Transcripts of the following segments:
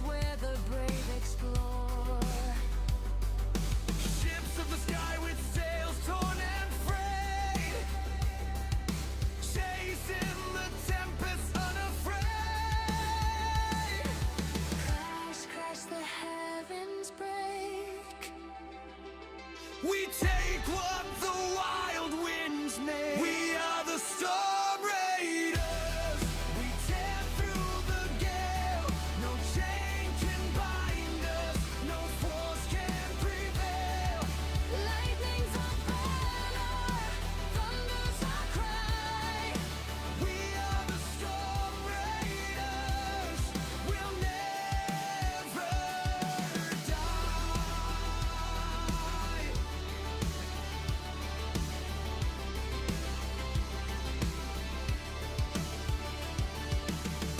where the brave explore. Ships of the sky with sails torn and frayed, chasing the tempest unafraid. Crash, crash, the heavens break. We take what the wild winds make. We are the storm raiders. We tear through the gale. No chain can bind us. No force can prevail. Lightning's our banner. Thunder's our cry. We are the storm raiders. We'll never die.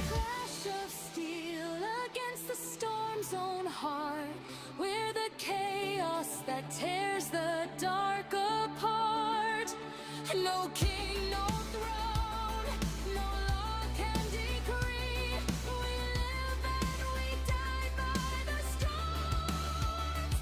Flash of steel against the storm's own heart. We're the chaos that tears the dark apart. No king, no throne, no law can decree. We live and we die by the storm's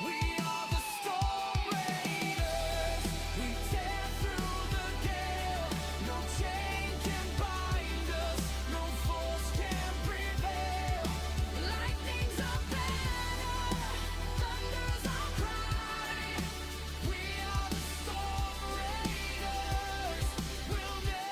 We are the storm raiders. We tear through the gale. No chain can bind us. No force can prevail. Lightning's our banner. Thunder's our cry. We are the storm raiders. We'll never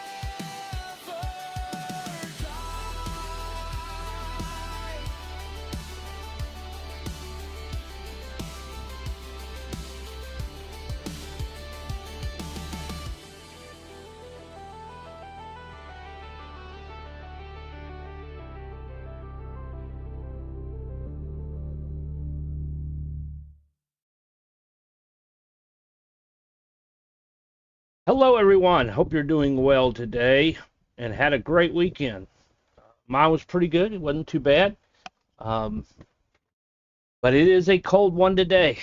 Hello, everyone. Hope you're doing well today and had a great weekend. Mine was pretty good. It wasn't too bad. But it is a cold one today.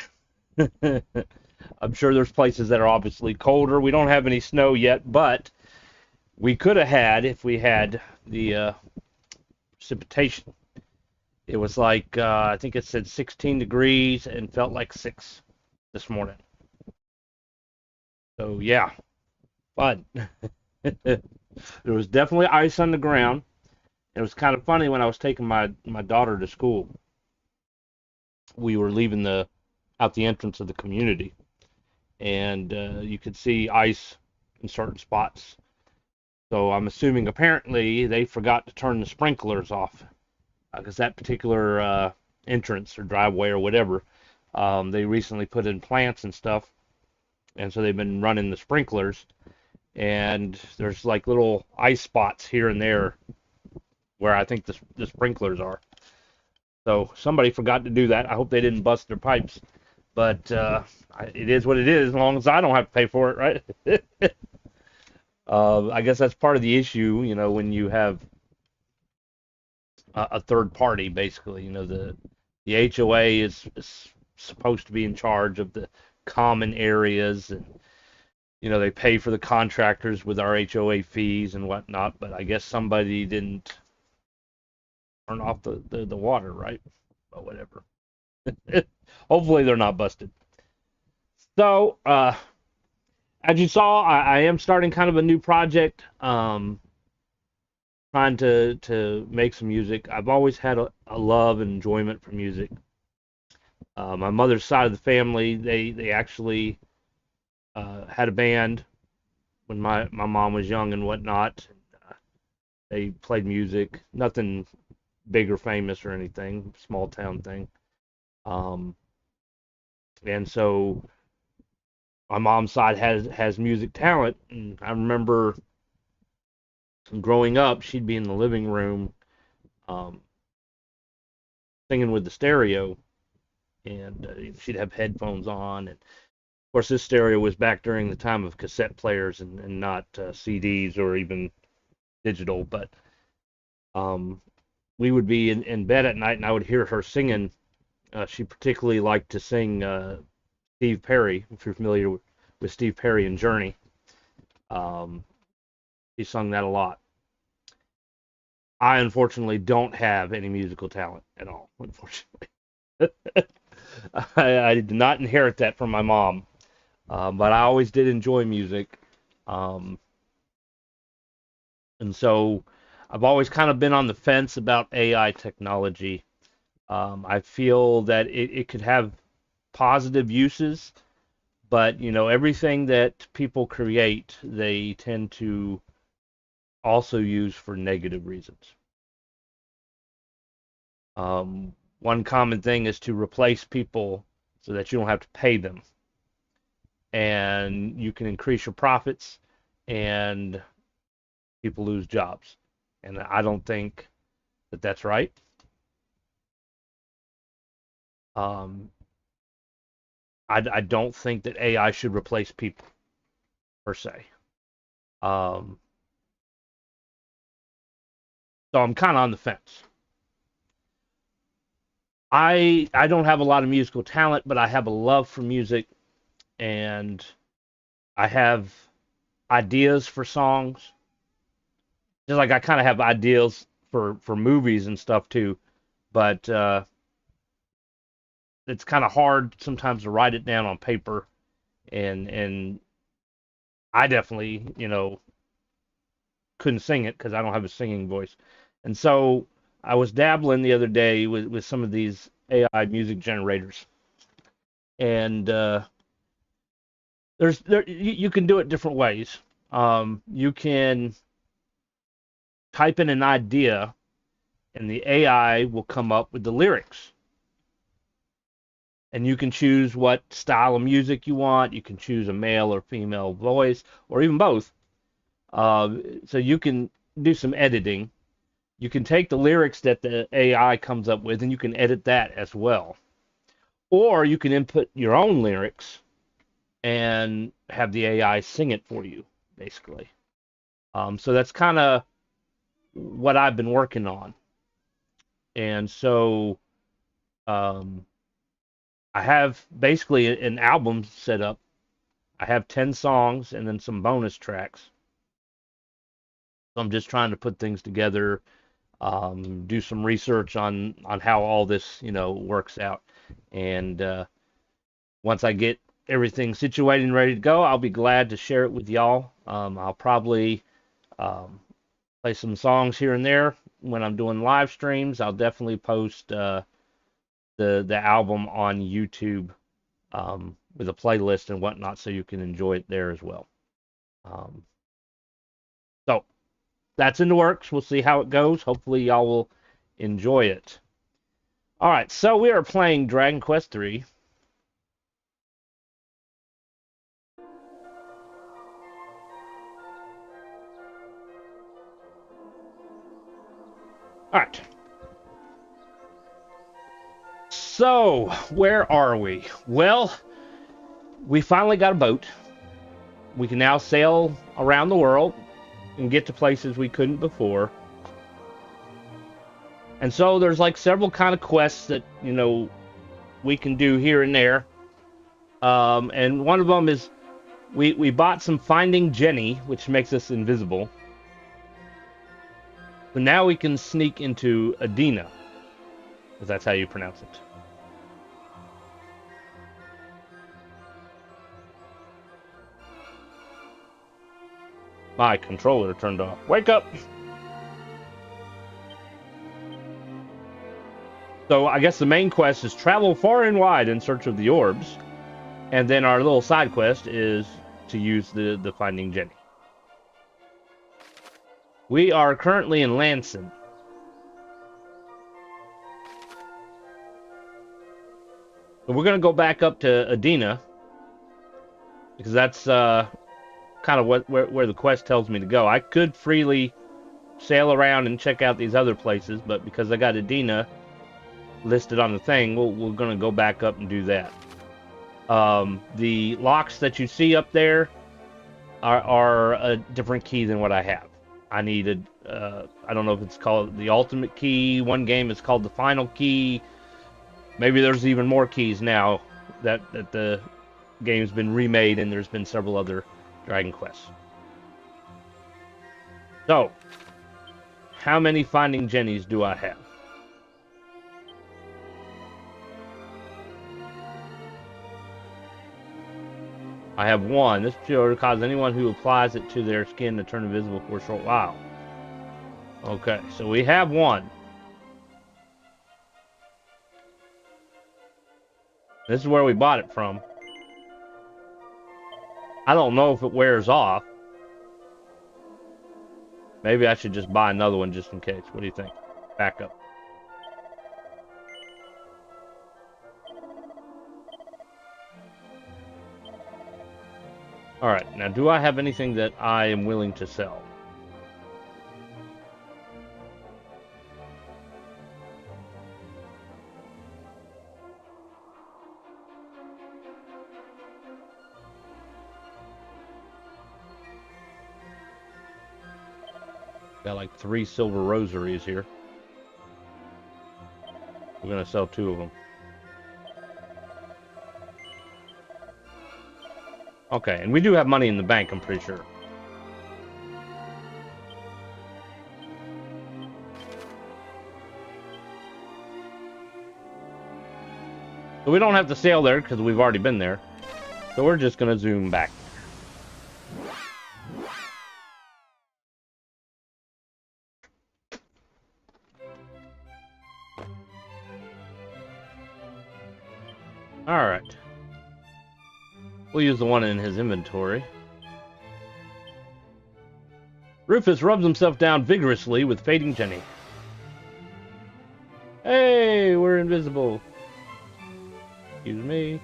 I'm sure there's places that are obviously colder. We don't have any snow yet, but we could have had if we had the precipitation. It was like, I think it said 16 degrees and felt like 6 this morning. So, yeah. Fun. There was definitely ice on the ground. It was kind of funny when I was taking my daughter to school. We were leaving out the entrance of the community, and you could see ice in certain spots. So I'm assuming apparently they forgot to turn the sprinklers off, because that particular entrance or driveway or whatever, they recently put in plants and stuff, and so they've been running the sprinklers. And there's like little ice spots here and there where I think the sprinklers are. So somebody forgot to do that. I hope they didn't bust their pipes. But it is what it is, as long as I don't have to pay for it, right? I guess that's part of the issue, when you have a third party, basically. The HOA is supposed to be in charge of the common areas, and they pay for the contractors with our HOA fees and whatnot, but I guess somebody didn't turn off the water, right? But whatever. Hopefully they're not busted. So, as you saw, I am starting kind of a new project, trying to make some music. I've always had a love and enjoyment for music. My mother's side of the family, they actually had a band when my mom was young and whatnot. They played music, nothing big or famous or anything, small town thing. And so my mom's side has music talent, and I remember growing up, she'd be in the living room um, singing with the stereo, and she'd have headphones on. And of course, this stereo was back during the time of cassette players and not CDs or even digital. But um, we would be in bed at night, and I would hear her singing. She particularly liked to sing Steve Perry, if you're familiar with Steve Perry and Journey. Um, he sung that a lot. I unfortunately don't have any musical talent at all, unfortunately. I did not inherit that from my mom, but I always did enjoy music. Um, and so I've always kind of been on the fence about AI technology. I feel that it could have positive uses, but everything that people create, they tend to also use for negative reasons. One common thing is to replace people so that you don't have to pay them, and you can increase your profits, and people lose jobs. And I don't think that that's right. Um, I don't think that AI should replace people per se. Um, so I'm kind of on the fence. I don't have a lot of musical talent, but I have a love for music, and I have ideas for songs. Just like I kind of have ideas for movies and stuff too, but it's kind of hard sometimes to write it down on paper, and I definitely couldn't sing it because I don't have a singing voice. And so I was dabbling the other day with some of these AI music generators, and you can do it different ways. You can type in an idea, and the AI will come up with the lyrics. And you can choose what style of music you want. You can choose a male or female voice, or even both. So you can do some editing. You can take the lyrics that the AI comes up with, and you can edit that as well. Or you can input your own lyrics and have the AI sing it for you, basically. So that's kind of what I've been working on. And so um, I have basically an album set up. I have 10 songs and then some bonus tracks. So I'm just trying to put things together, do some research on how all this works out, and once I get everything situated and ready to go, I'll be glad to share it with y'all. I'll probably um, play some songs here and there when I'm doing live streams. I'll definitely post the album on YouTube with a playlist and whatnot, so you can enjoy it there as well. Um, so that's in the works. We'll see how it goes. Hopefully, y'all will enjoy it. All right, so we are playing Dragon Quest III. All right. So, where are we? Well, we finally got a boat. We can now sail around the world and get to places we couldn't before. And so there's like several kind of quests that, we can do here and there. And one of them is we bought some Finding Jenny, which makes us invisible. So now we can sneak into Adina, if that's how you pronounce it. My controller turned off. Wake up! So I guess the main quest is travel far and wide in search of the orbs. And then our little side quest is to use the Finding Jenny. We are currently in Lanson. But we're going to go back up to Adina, because that's kind of where the quest tells me to go. I could freely sail around and check out these other places, but because I got Adina listed on the thing, we're going to go back up and do that. The locks that you see up there are a different key than what I have. I needed, I don't know if it's called the ultimate key. One game is called the final key. Maybe there's even more keys now that the game's been remade and there's been several other Dragon Quests. So, how many Finding Jennies do I have? I have one. This cure causes anyone who applies it to their skin to turn invisible for a short while. Okay, so we have one. This is where we bought it from. I don't know if it wears off. Maybe I should just buy another one just in case. What do you think? Back up. Alright, now do I have anything that I am willing to sell? Got like 3 silver rosaries here. We're gonna sell 2 of them. Okay, and we do have money in the bank, I'm pretty sure. So we don't have to sail there because we've already been there. So we're just gonna zoom back. Alright. We'll use the one in his inventory. Rufus rubs himself down vigorously with Fading Jenny. Hey, we're invisible. Excuse me.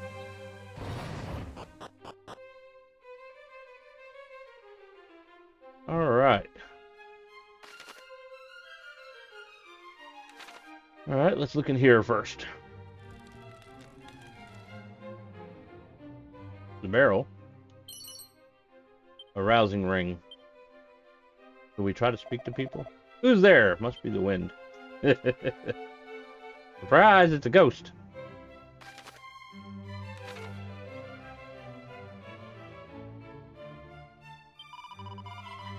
Alright. Alright, let's look in here first. The barrel. A rousing ring. Do we try to speak to people? Who's there? Must be the wind. Surprise, it's a ghost.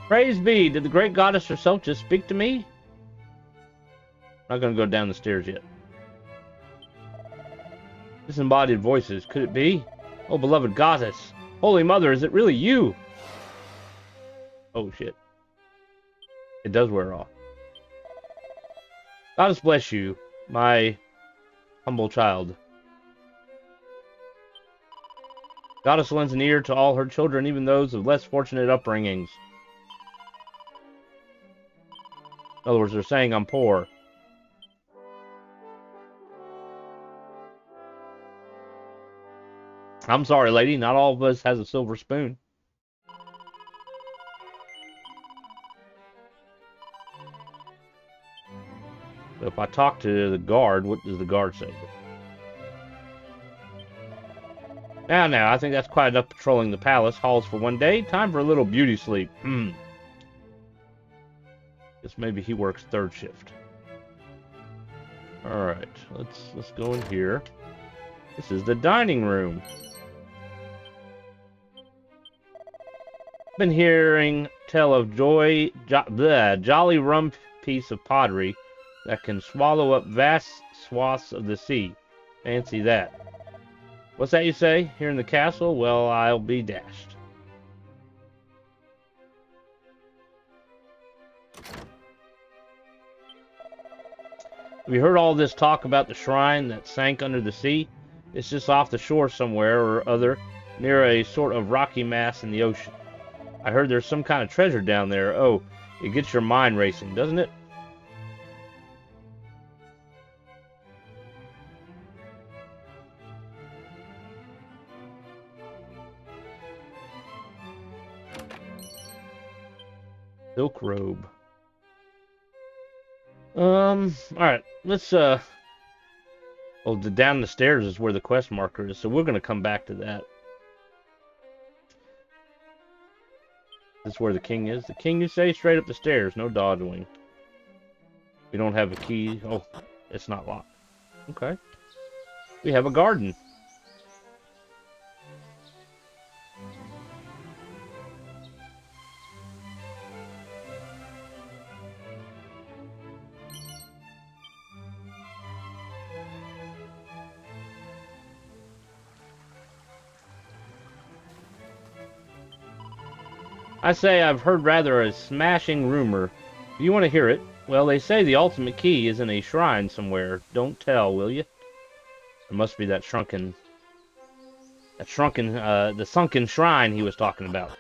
Praise be, did the great goddess herself just speak to me? I'm not gonna go down the stairs yet. Disembodied voices, could it be? Oh, beloved goddess. Holy Mother, is it really you? Oh, shit. It does wear off. Goddess bless you, my humble child. Goddess lends an ear to all her children, even those of less fortunate upbringings. In other words, they're saying I'm poor. I'm sorry, lady. Not all of us has a silver spoon. So if I talk to the guard, what does the guard say? Now, I think that's quite enough patrolling the palace halls for one day. Time for a little beauty sleep. Guess maybe he works 3rd shift. Alright, let's go in here. This is the dining room. Been hearing tell of jolly rum piece of pottery that can swallow up vast swaths of the sea. Fancy that. What's that you say? Here in the castle? Well, I'll be dashed. Have you heard all this talk about the shrine that sank under the sea? It's just off the shore somewhere or other, near a sort of rocky mass in the ocean. I heard there's some kind of treasure down there. Oh, it gets your mind racing, doesn't it? Silk robe. Alright, let's, well, down the stairs is where the quest marker is, so we're gonna come back to that. This is where the king is. The king, you say? Straight up the stairs, no dodging. We don't have a key. Oh, it's not locked. Okay. We have a garden. I say I've heard rather a smashing rumor. Do you want to hear it? Well, they say the ultimate key is in a shrine somewhere. Don't tell, will you? It must be that the sunken shrine he was talking about.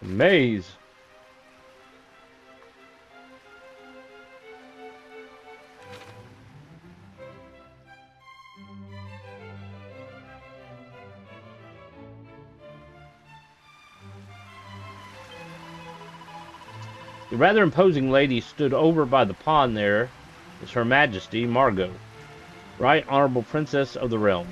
Maze. The rather imposing lady stood over by the pond. There is Her Majesty Margot, Right Honorable Princess of the Realm.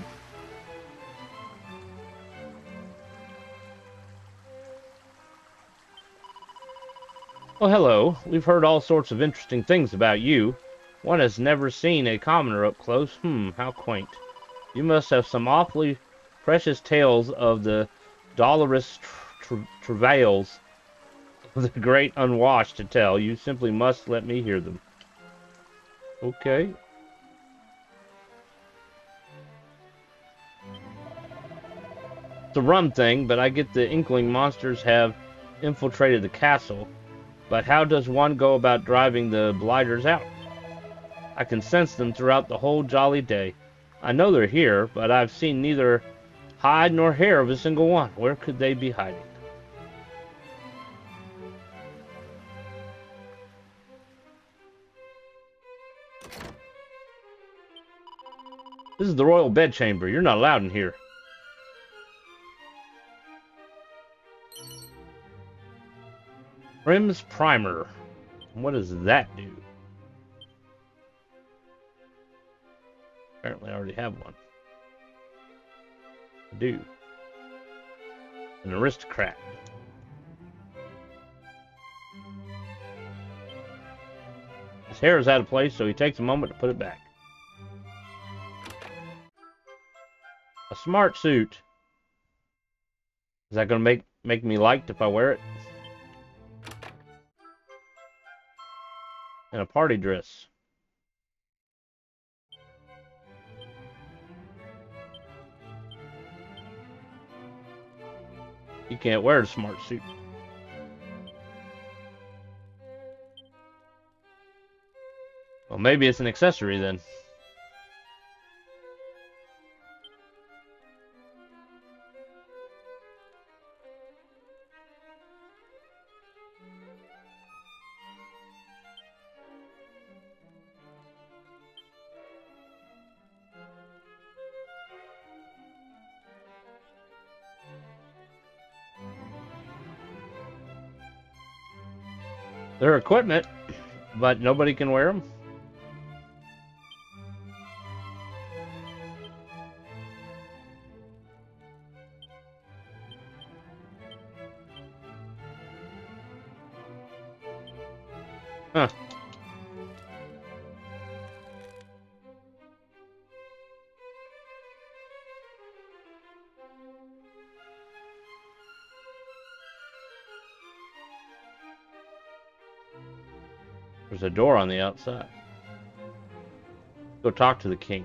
Well, hello. We've heard all sorts of interesting things about you. One has never seen a commoner up close. How quaint. You must have some awfully precious tales of the dolorous travails of the great unwashed to tell. You simply must let me hear them. Okay. It's a rum thing, but I get the inkling monsters have infiltrated the castle. But how does one go about driving the blighters out? I can sense them throughout the whole jolly day. I know they're here, but I've seen neither hide nor hair of a single one. Where could they be hiding? This is the royal bedchamber. You're not allowed in here. Rim's primer. What does that do? Apparently I already have one. I do. An aristocrat. His hair is out of place, so he takes a moment to put it back. A smart suit. Is that going to make me liked if I wear it? And a party dress. You can't wear a smart suit. Well, maybe it's an accessory then. They're equipment, but nobody can wear them. Huh. There's a door on the outside. Go talk to the king.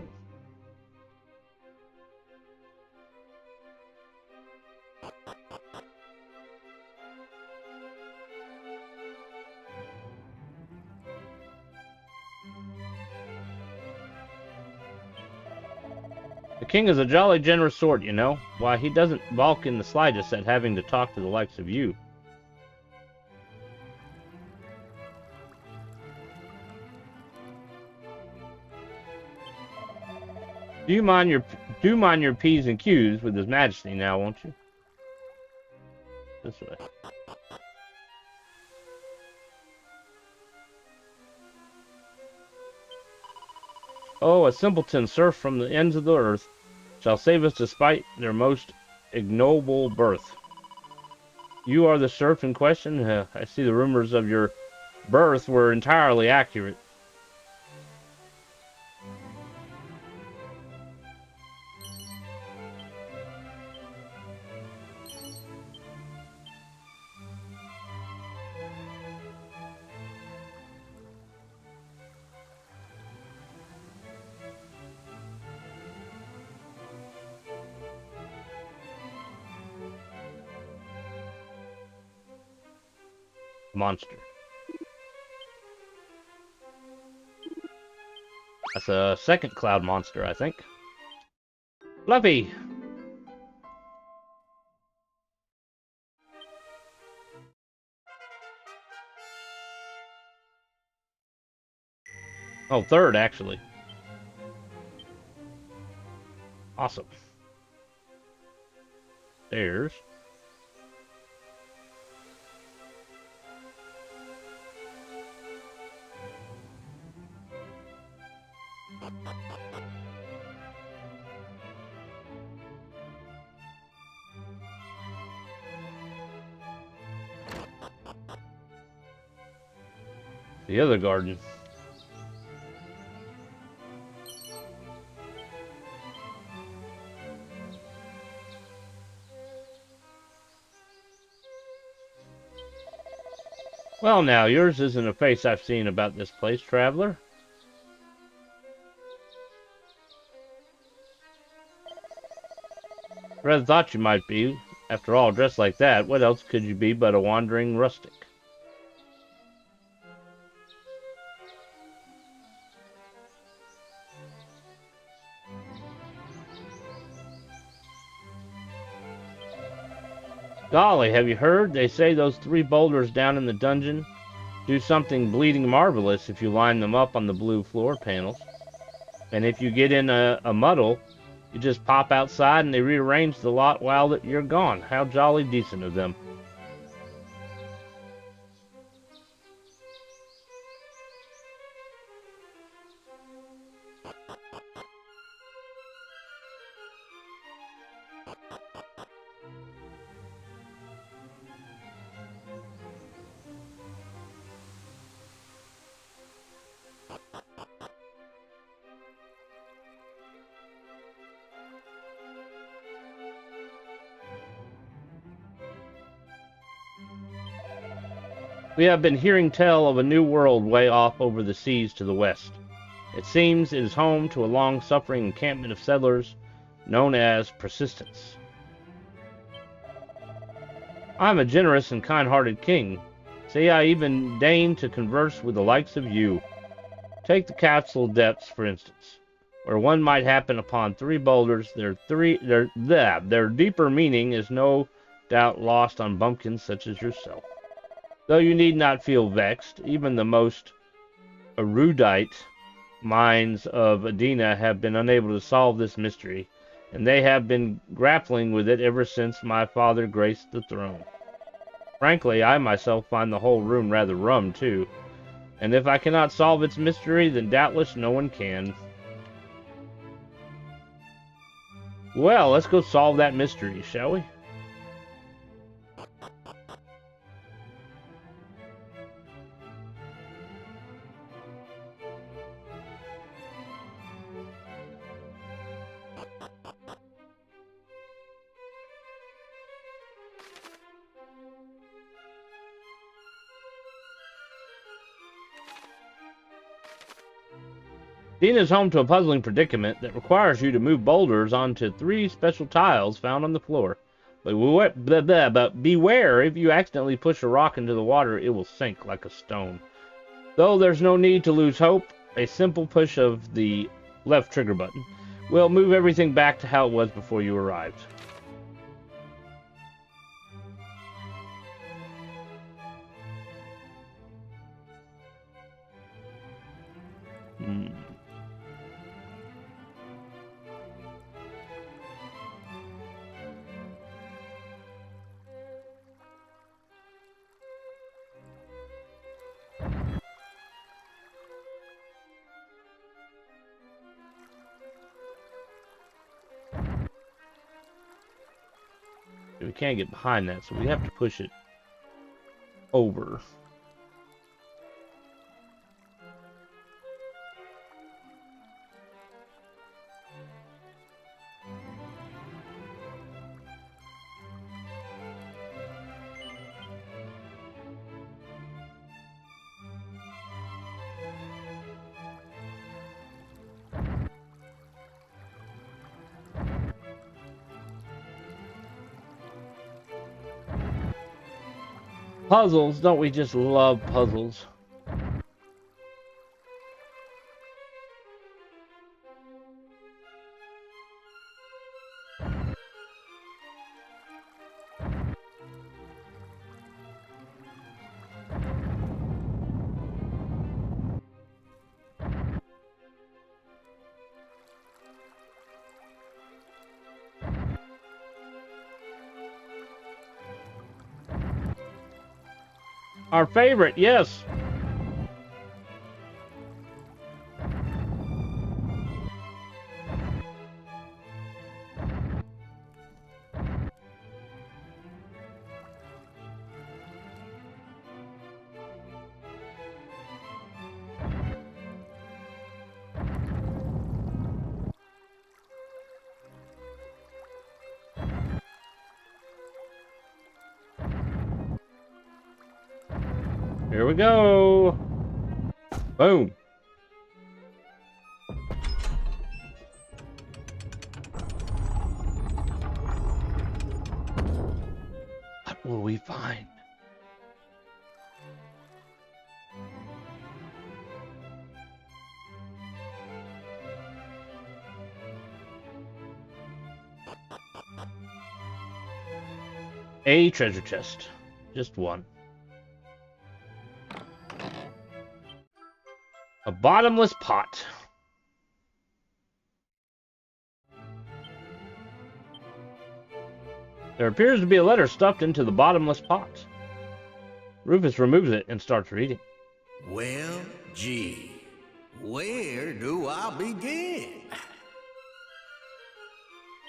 The king is a jolly generous sort, you know. Why, he doesn't balk in the slightest at having to talk to the likes of you. Do mind your P's and Q's with His Majesty now, won't you? This way. Oh, a simpleton serf from the ends of the earth shall save us despite their most ignoble birth. You are the serf in question? I see the rumors of your birth were entirely accurate. Monster. That's a second cloud monster, I think. Fluffy! Oh, third, actually. Awesome. There's. The other garden. Well now, yours isn't a face I've seen about this place, traveler. Rather thought you might be. After all, dressed like that, what else could you be but a wandering rustic? Golly, have you heard? They say those 3 boulders down in the dungeon do something bleeding marvelous if you line them up on the blue floor panels. And if you get in a muddle, you just pop outside and they rearrange the lot while you're gone. How jolly decent of them. We have been hearing tell of a new world way off over the seas to the west. It seems it is home to a long-suffering encampment of settlers known as Persistence. I am a generous and kind-hearted king. Say I even deign to converse with the likes of you. Take the Capsule Depths, for instance, where one might happen upon 3 boulders. Their deeper meaning is no doubt lost on bumpkins such as yourself. Though you need not feel vexed, even the most erudite minds of Adena have been unable to solve this mystery, and they have been grappling with it ever since my father graced the throne. Frankly, I myself find the whole room rather rum, too, and if I cannot solve its mystery, then doubtless no one can. Well, let's go solve that mystery, shall we? Dina is home to a puzzling predicament that requires you to move boulders onto 3 special tiles found on the floor. But beware, if you accidentally push a rock into the water, it will sink like a stone. Though there's no need to lose hope, a simple push of the left trigger button will move everything back to how it was before you arrived. can't get behind that, so we have to push it over. Puzzles, don't we just love puzzles? Our favorite, yes. Here we go. Boom. What will we find? A treasure chest. Just one. A bottomless pot. There appears to be a letter stuffed into the bottomless pot. Rufus removes it and starts reading. Well, gee, where do I begin?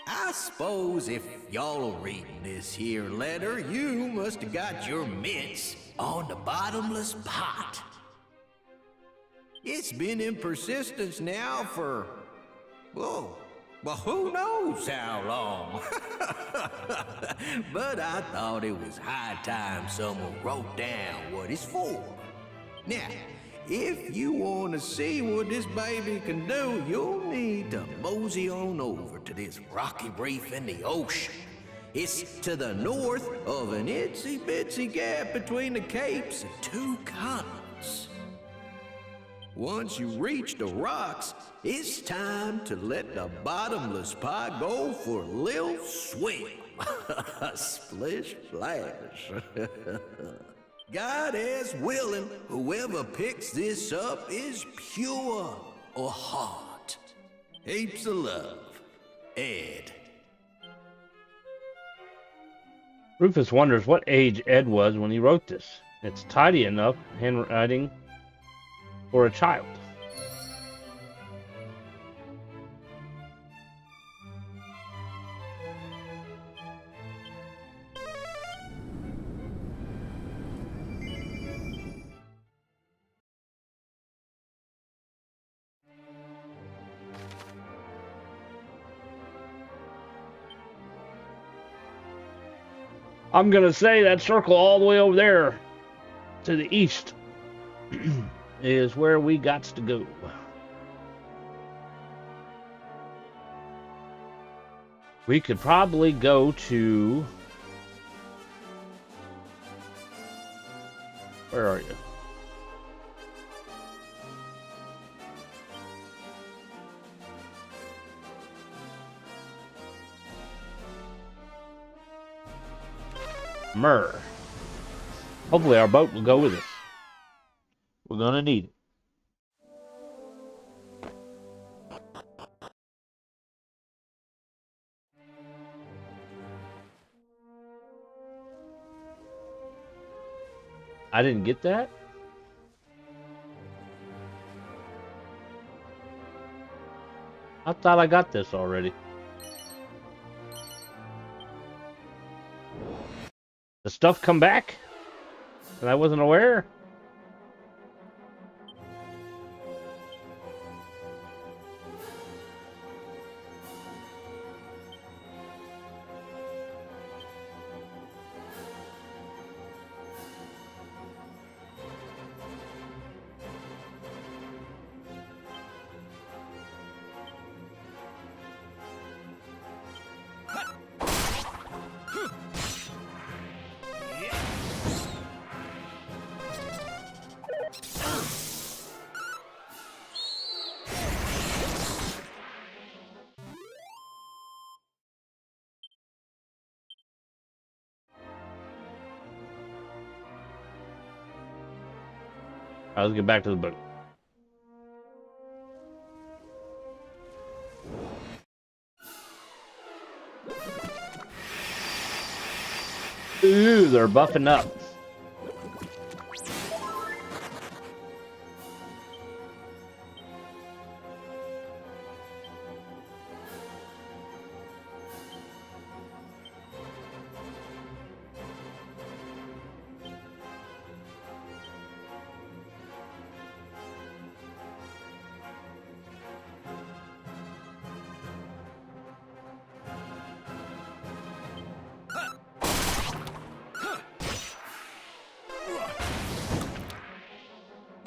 I suppose if y'all are reading this here letter, you must have got your mitts on the bottomless pot. It's been in persistence now for, well, who knows how long. But I thought it was high time someone wrote down what it's for. Now, if you want to see what this baby can do, you'll need to mosey on over to this rocky reef in the ocean. It's to the north of an itsy-bitsy gap between the capes of two continents. Once you reach the rocks, it's time to let the bottomless pot go for a little swim. Splish splash. God is willing, whoever picks this up is pure or heart. Heaps of love, Ed. Rufus wonders what age Ed was when he wrote this. It's tidy enough handwriting for a child. I'm gonna say that circle all the way over there to the east is where we got to go. We could probably go to... Where are you? Myrrh. Hopefully our boat will go with us. We're gonna need it. I didn't get that? I thought I got this already. The stuff come back? And I wasn't aware? Let's get back to the book. Ooh, they're buffing up.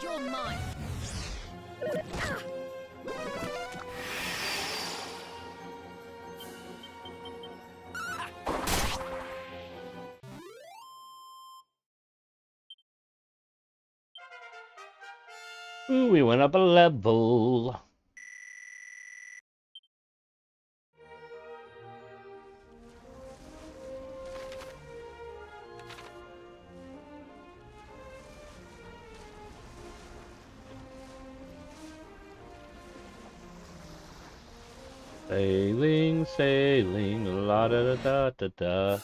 You're mine. Ooh, we went up a level. Sailing, sailing, la da da da da da.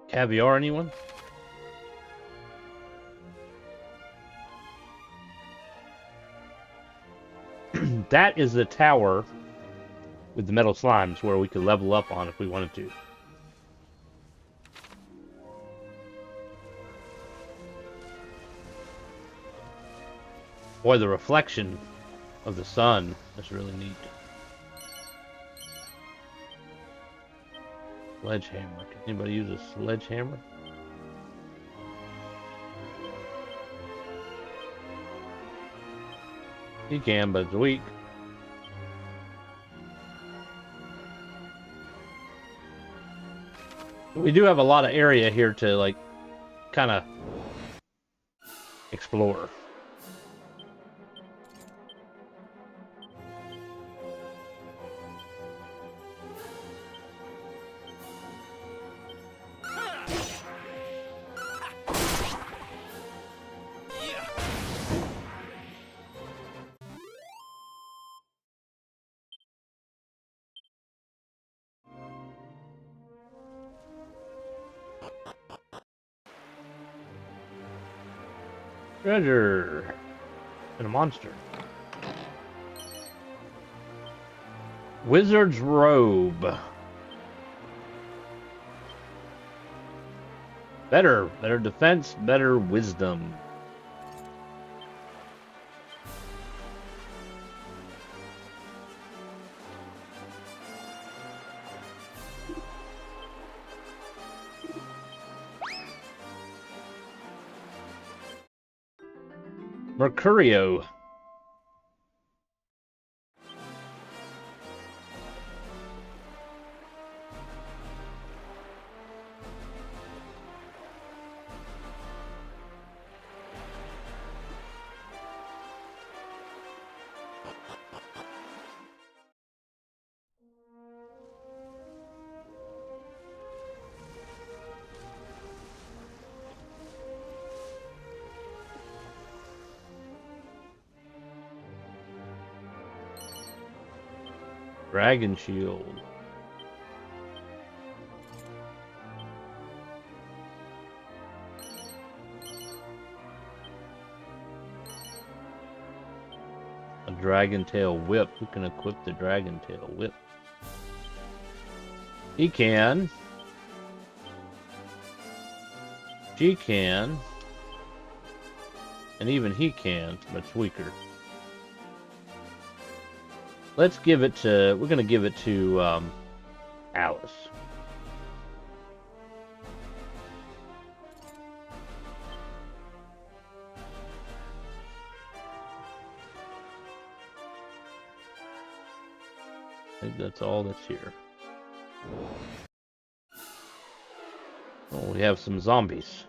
Caviar, anyone? That is the tower with the metal slimes where we could level up on if we wanted to. Boy, the reflection of the sun is really neat. Sledgehammer. Can anybody use a sledgehammer? He can, but it's weak. We do have a lot of area here to, like, kind of explore. Treasure and a monster. Wizard's robe. Better defense, better wisdom. Mercurio. Dragon shield. A dragon tail whip. Who can equip the dragon tail whip? He can. She can. And even he can, but it's weaker. Let's give it to, we're going to give it to Alice. I think that's all that's here. Oh, we have some zombies.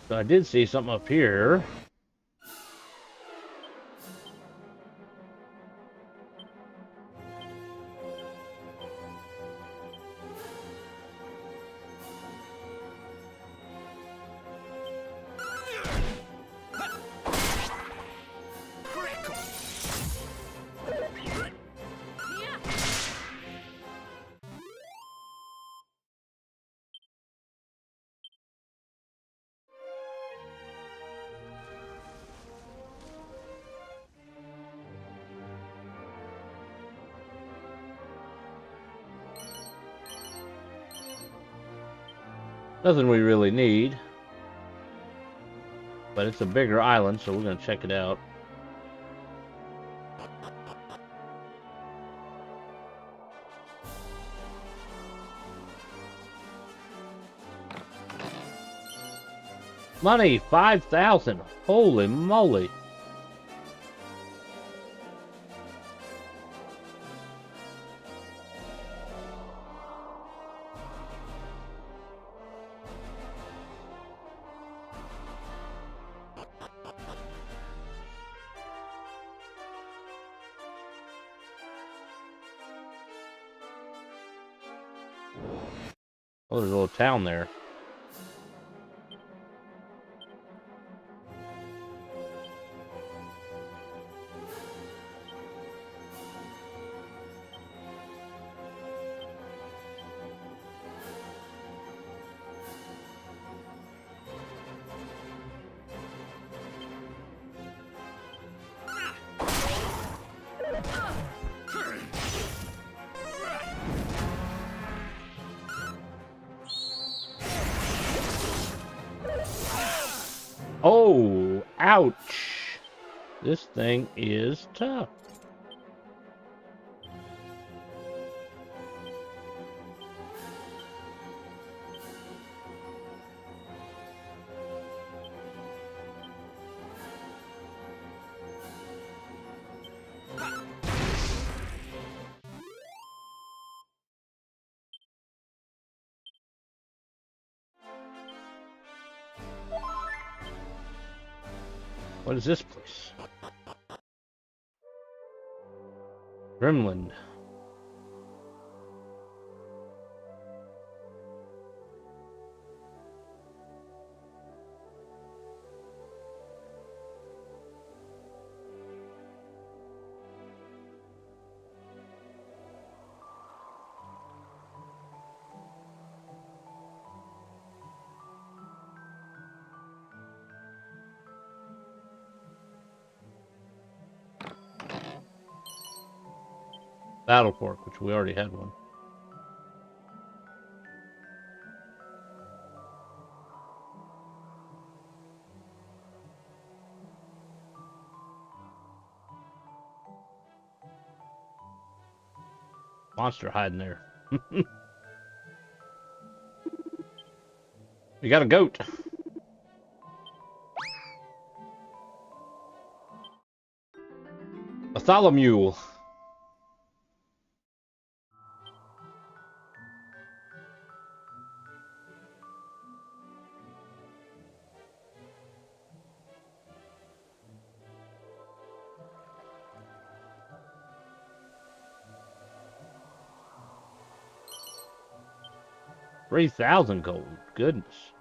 So I did see something up here. Nothing we really need. But it's a bigger island, so we're going to check it out. Money, 5,000. Holy moly. Oh, there's a little town there. Oh, ouch. This thing is tough. What is this place? Gremlin. Battle Fork, which we already had one. monster hiding there. We got a goat. A thalamule. $3,000 gold. Goodness.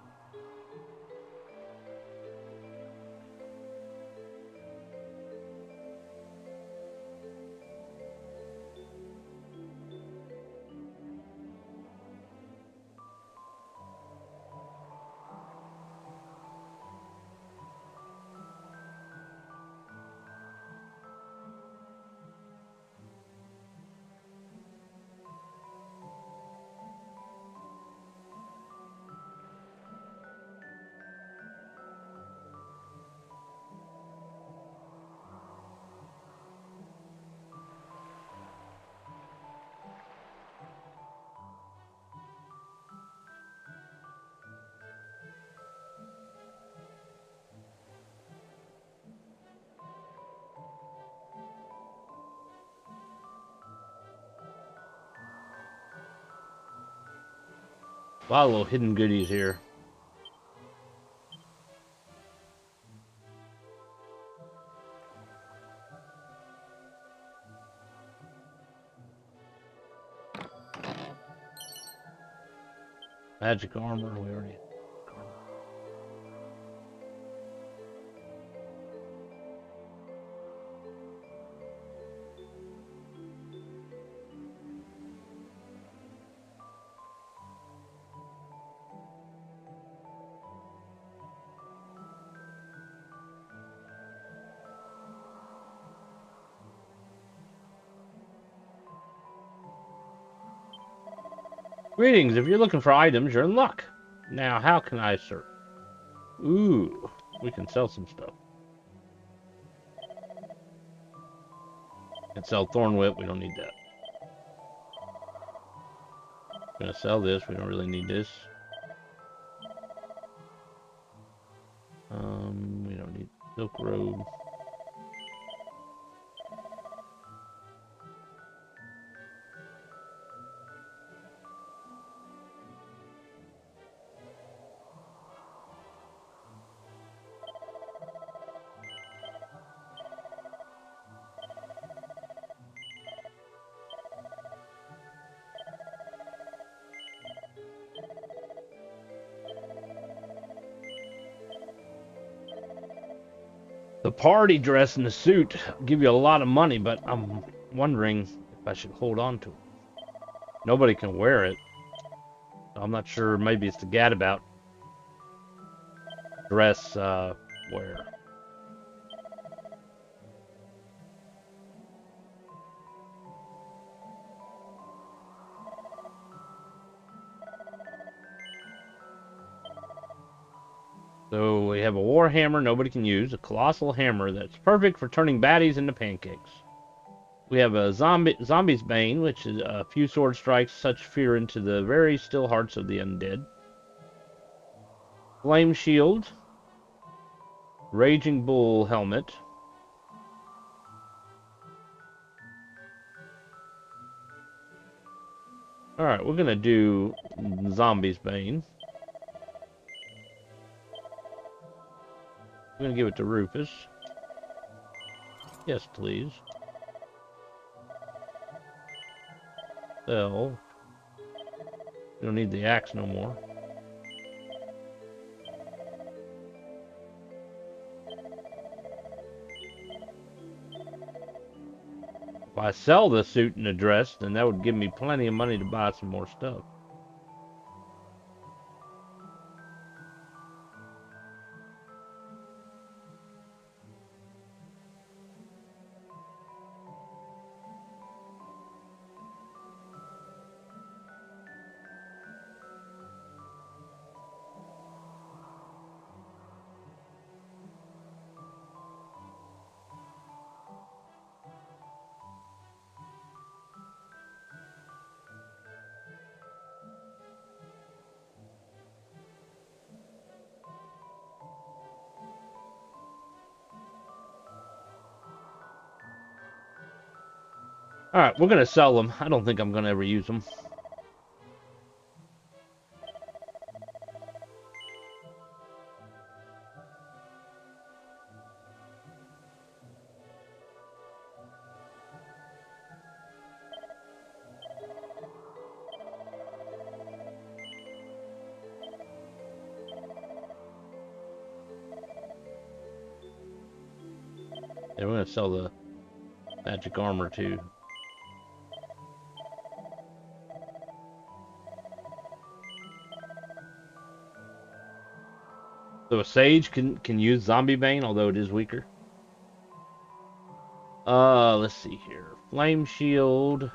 A lot of little hidden goodies here. Magic armor, we already. Greetings, if you're looking for items, you're in luck. Now, how can I serve? Ooh, we can sell some stuff. Can sell thorn whip, we don't need that. We're gonna sell this, we don't really need this. We don't need silk robe. The party dress and the suit give you a lot of money, but I'm wondering if I should hold on to it. Nobody can wear it. I'm not sure. Maybe it's the gadabout dress wear. So we have a war hammer nobody can use, a colossal hammer that's perfect for turning baddies into pancakes. We have a zombie's bane, which is a few sword strikes such fear into the very still hearts of the undead. Flame shield, raging bull helmet. All right, we're gonna do zombie's bane. I'm gonna give it to Rufus. Yes, please. Sell. We don't need the axe no more. If I sell the suit and the dress, then that would give me plenty of money to buy some more stuff. Alright, we're going to sell them. I don't think I'm going to ever use them. Yeah, we're going to sell the magic armor too. So a sage can use zombie bane, although it is weaker. Let's see here. Flame shield.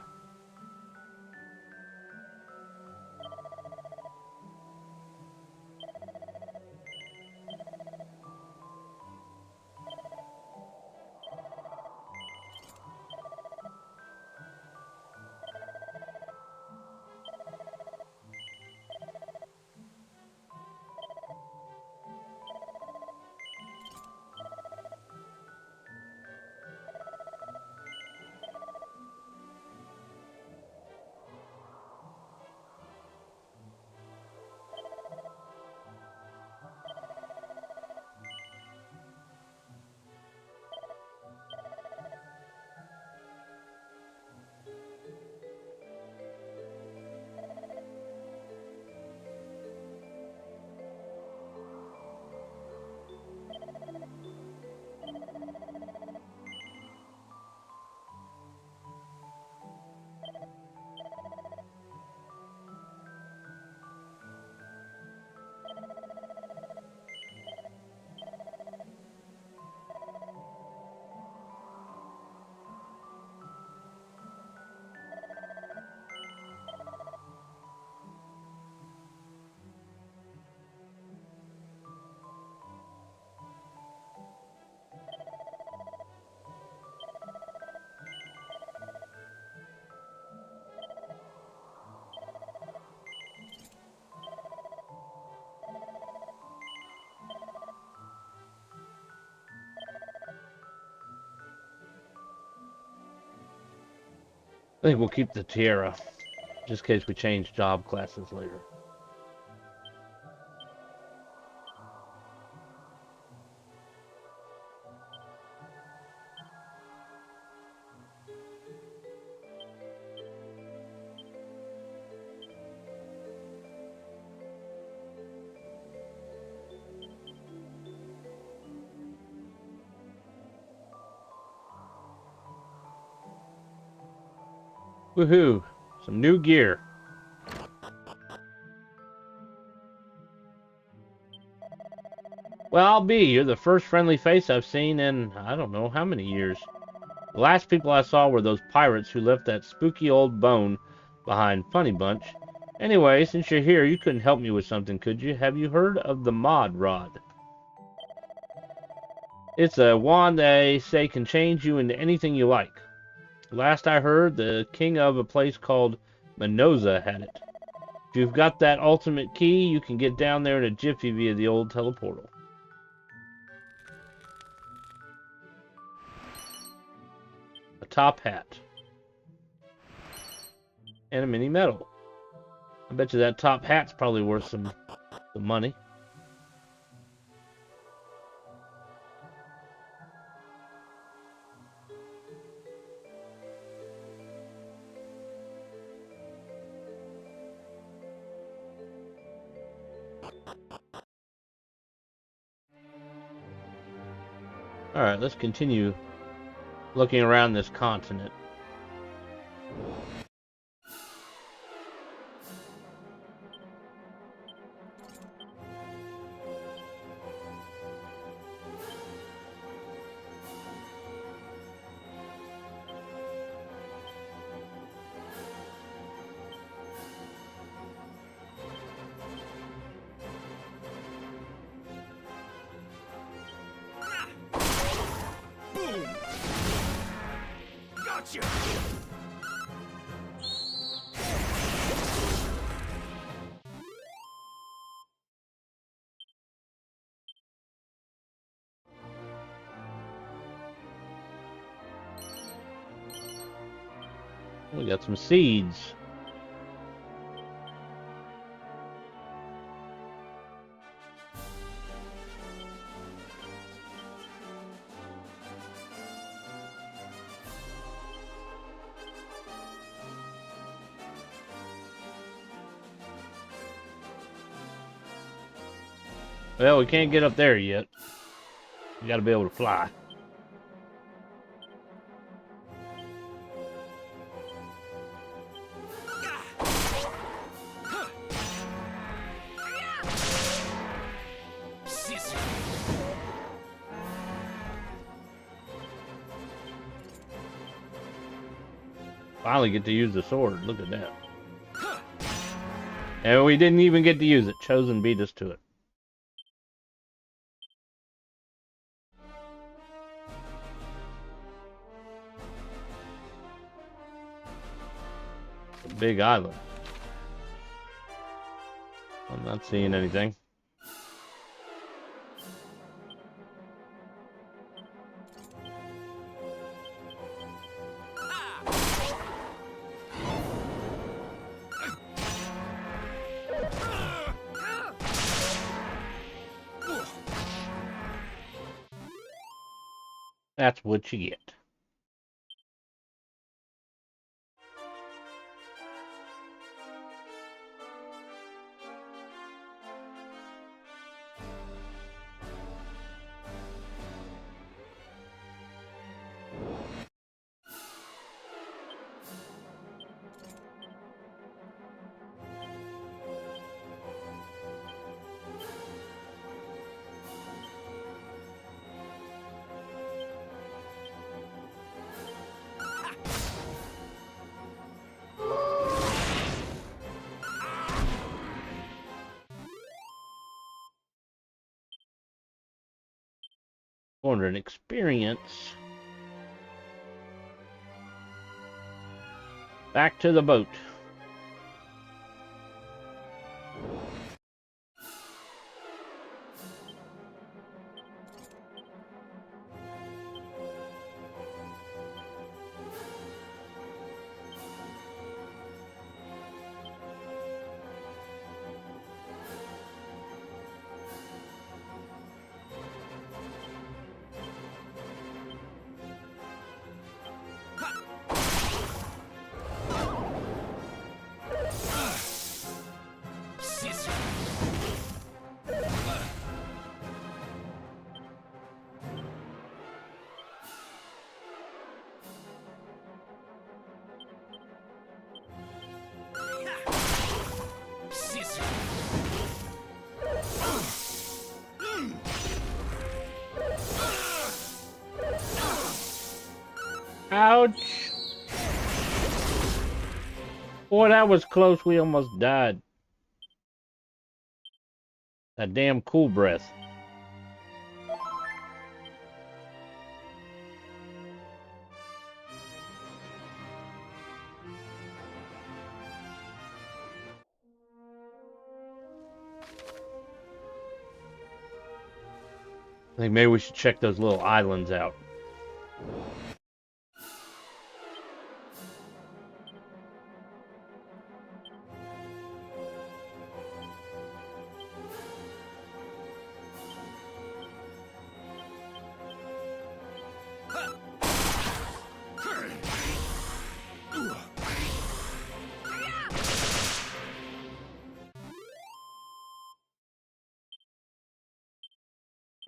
I think we'll keep the tiara, just in case we change job classes later. Woohoo! Some new gear. Well, I'll be. You're the first friendly face I've seen in, I don't know how many years. The last people I saw were those pirates who left that spooky old bone behind Funny Bunch. Anyway, since you're here, you couldn't help me with something, could you? Have you heard of the Mod Rod? It's a wand they say can change you into anything you like. Last I heard, the king of a place called Minoza had it. If you've got that ultimate key, you can get down there in a jiffy via the old teleportal. A top hat. And a mini medal. I bet you that top hat's probably worth some money. Alright, let's continue looking around this continent. Boom! Gotcha! We got some seeds. Well, we can't get up there yet. You gotta be able to fly. Finally get to use the sword. Look at that. And we didn't even get to use it. Chosen beat us to it. A big island. I'm not seeing anything. That's what you get. For an experience. Back to the boat. Ouch! Boy, that was close. We almost died. That damn cool breath. I think maybe we should check those little islands out.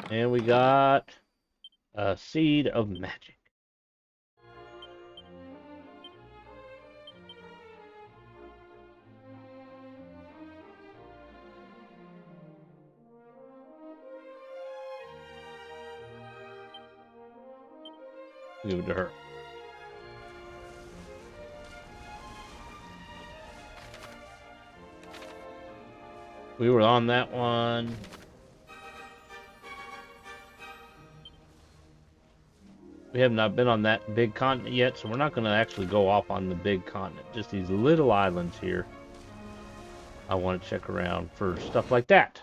And we got a seed of magic. Give it to her. We were on that one. We have not been on that big continent yet, so we're not going to actually go off on the big continent. Just these little islands here. I want to check around for stuff like that.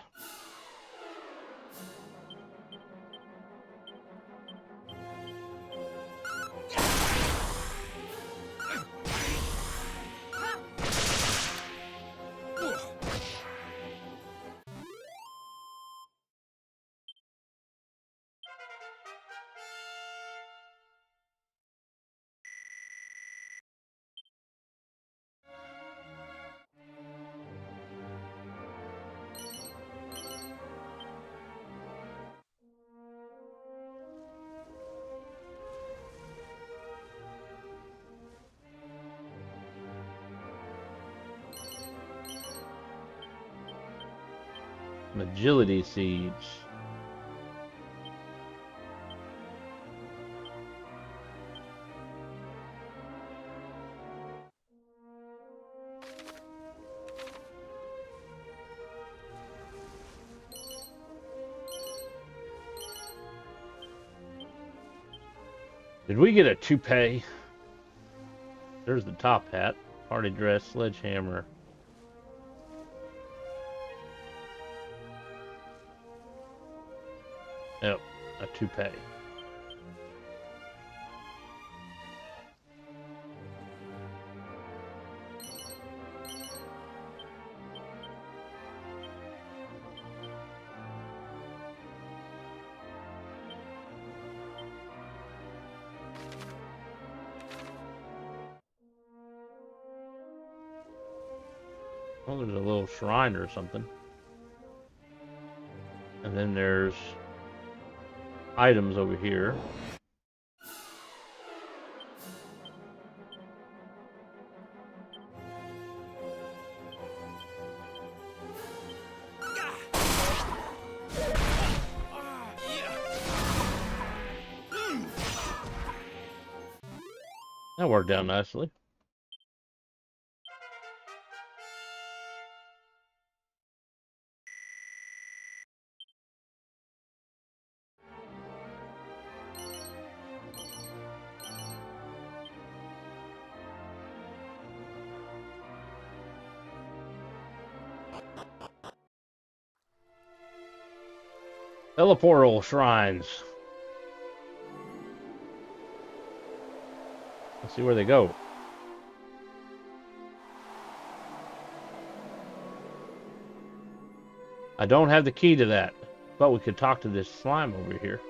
Agility seeds. Did we get a toupee? There's the top hat. Party dress, sledgehammer. Yep, a toupee. Oh, there's a little shrine or something. And then there's items over here. That worked out nicely. Teleportal shrines. Let's see where they go. I don't have the key to that, but we could talk to this slime over here.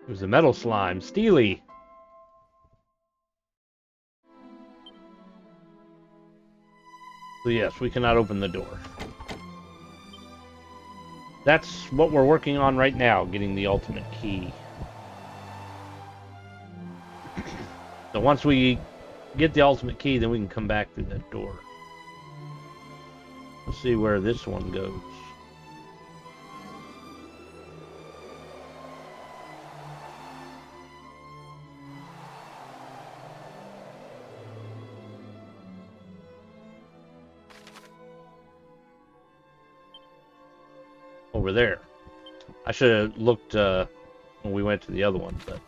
It was a metal slime, Steely. So yes, we cannot open the door. That's what we're working on right now, getting the ultimate key. So once we get the ultimate key, then we can come back through that door. Let's see where this one goes. Over there. I should have looked when we went to the other one, but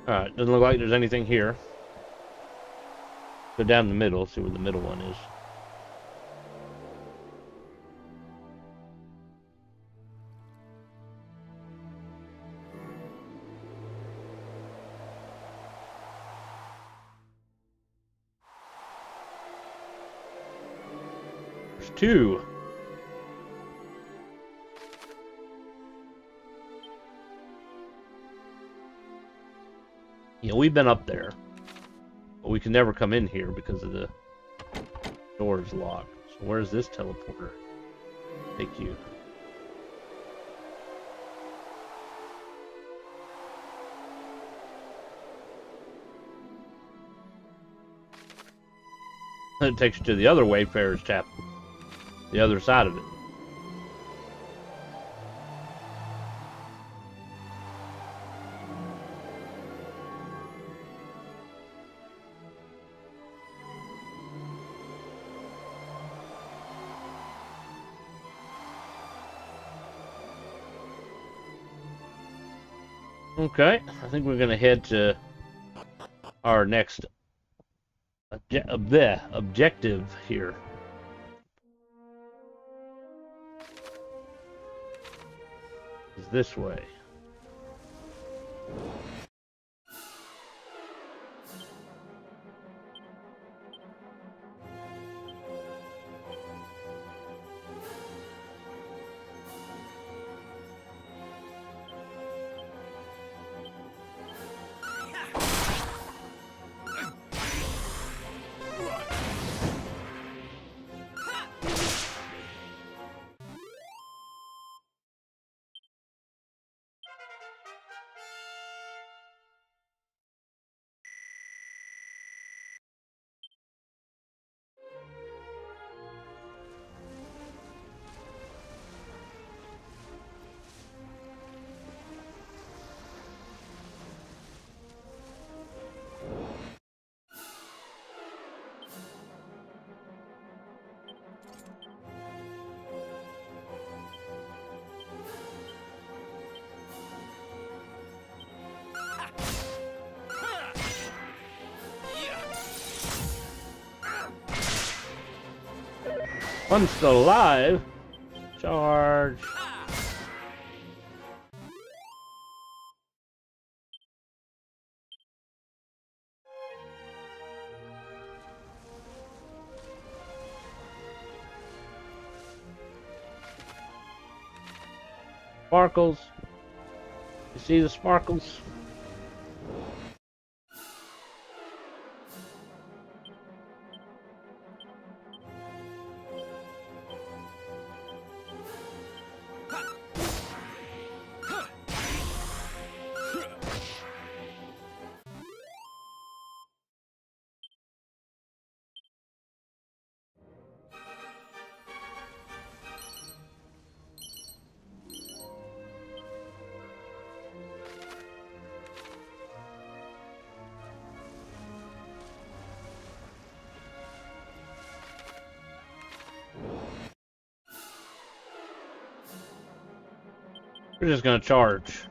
alright, doesn't look like there's anything here. Go down the middle, see where the middle one is. There's two. Yeah, we've been up there, but we can never come in here because of the door is locked. So where's this teleporter take you? It takes you to the other Wayfarer's Chapel, the other side of it. Okay, I think we're gonna head to our next objective here. Is this way. Fun's still alive. Charge. Sparkles. You see the sparkles? We're just gonna charge.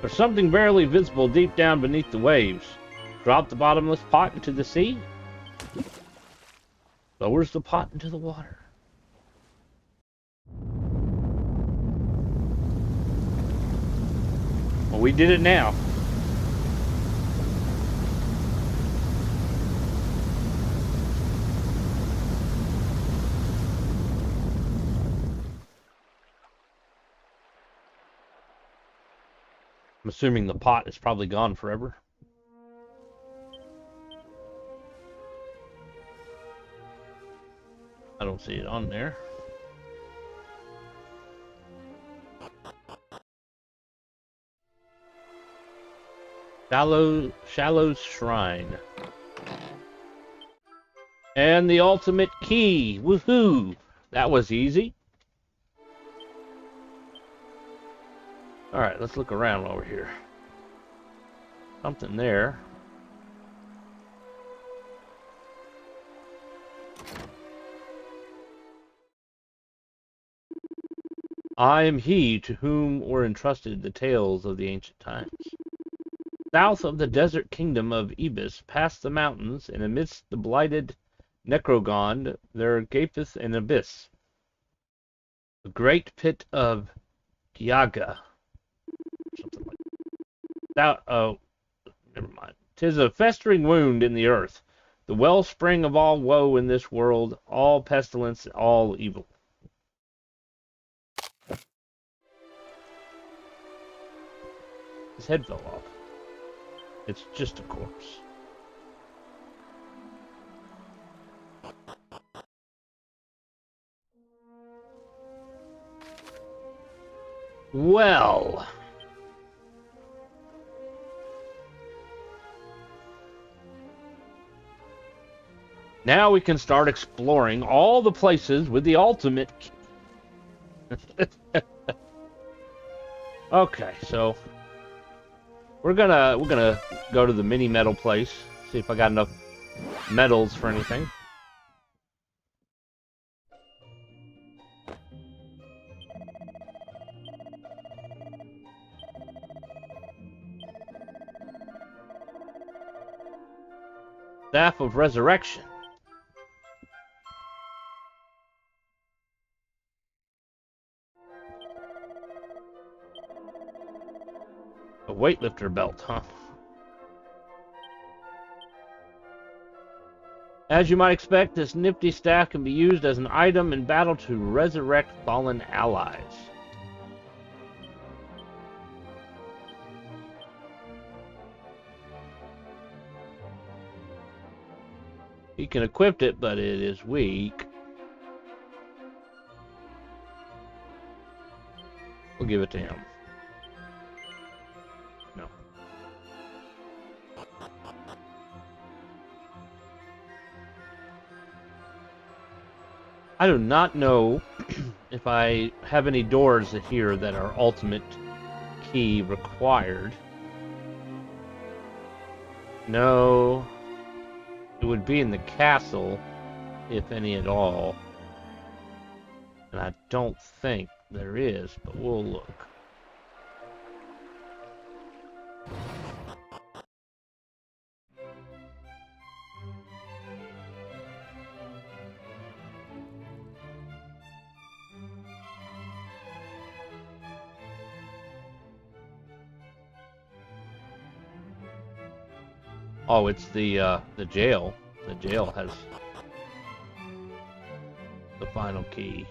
There's something barely visible deep down beneath the waves. Drop the bottomless pot into the sea. Lowers the pot into the water. Well, we did it now. I'm assuming the pot is probably gone forever. I don't see it on there. Shallow's Shrine. And the ultimate key. Woohoo! That was easy. Alright, let's look around while we're here. Something there. I am he to whom were entrusted the tales of the ancient times. South of the desert kingdom of Ibis, past the mountains, and amidst the blighted Necrogond, there gapeth an abyss. The great pit of Giaga. Something like that. Oh, never mind. 'Tis a festering wound in the earth, the wellspring of all woe in this world, all pestilence, all evil. His head fell off. It's just a corpse. Well. Now we can start exploring all the places with the ultimate key. Okay, so we're gonna go to the mini metal place, see if I got enough metals for anything. Staff of Resurrection. A weightlifter belt, huh? As you might expect, this nifty staff can be used as an item in battle to resurrect fallen allies. He can equip it, but it is weak. We'll give it to him. No. I do not know if I have any doors here that are ultimate key required. No. It would be in the castle. if any at all. And I don't think there is, but we'll look. Oh, it's the jail. The jail has the final key.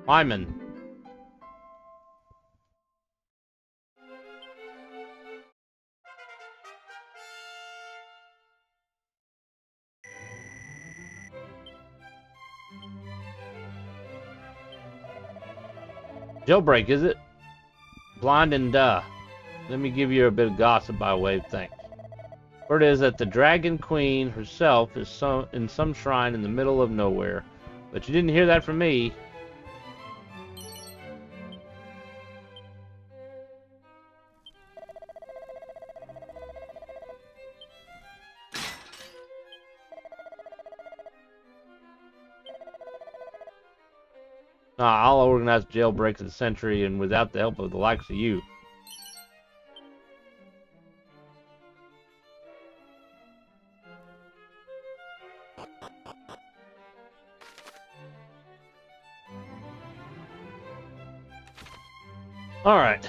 Lyman. Jailbreak, is it? Blind and let me give you a bit of gossip by way of thanks. Word is that the Dragon Queen herself is in some shrine in the middle of nowhere. But you didn't hear that from me. I'll organize jailbreaks of the century, and without the help of the likes of you. Alright,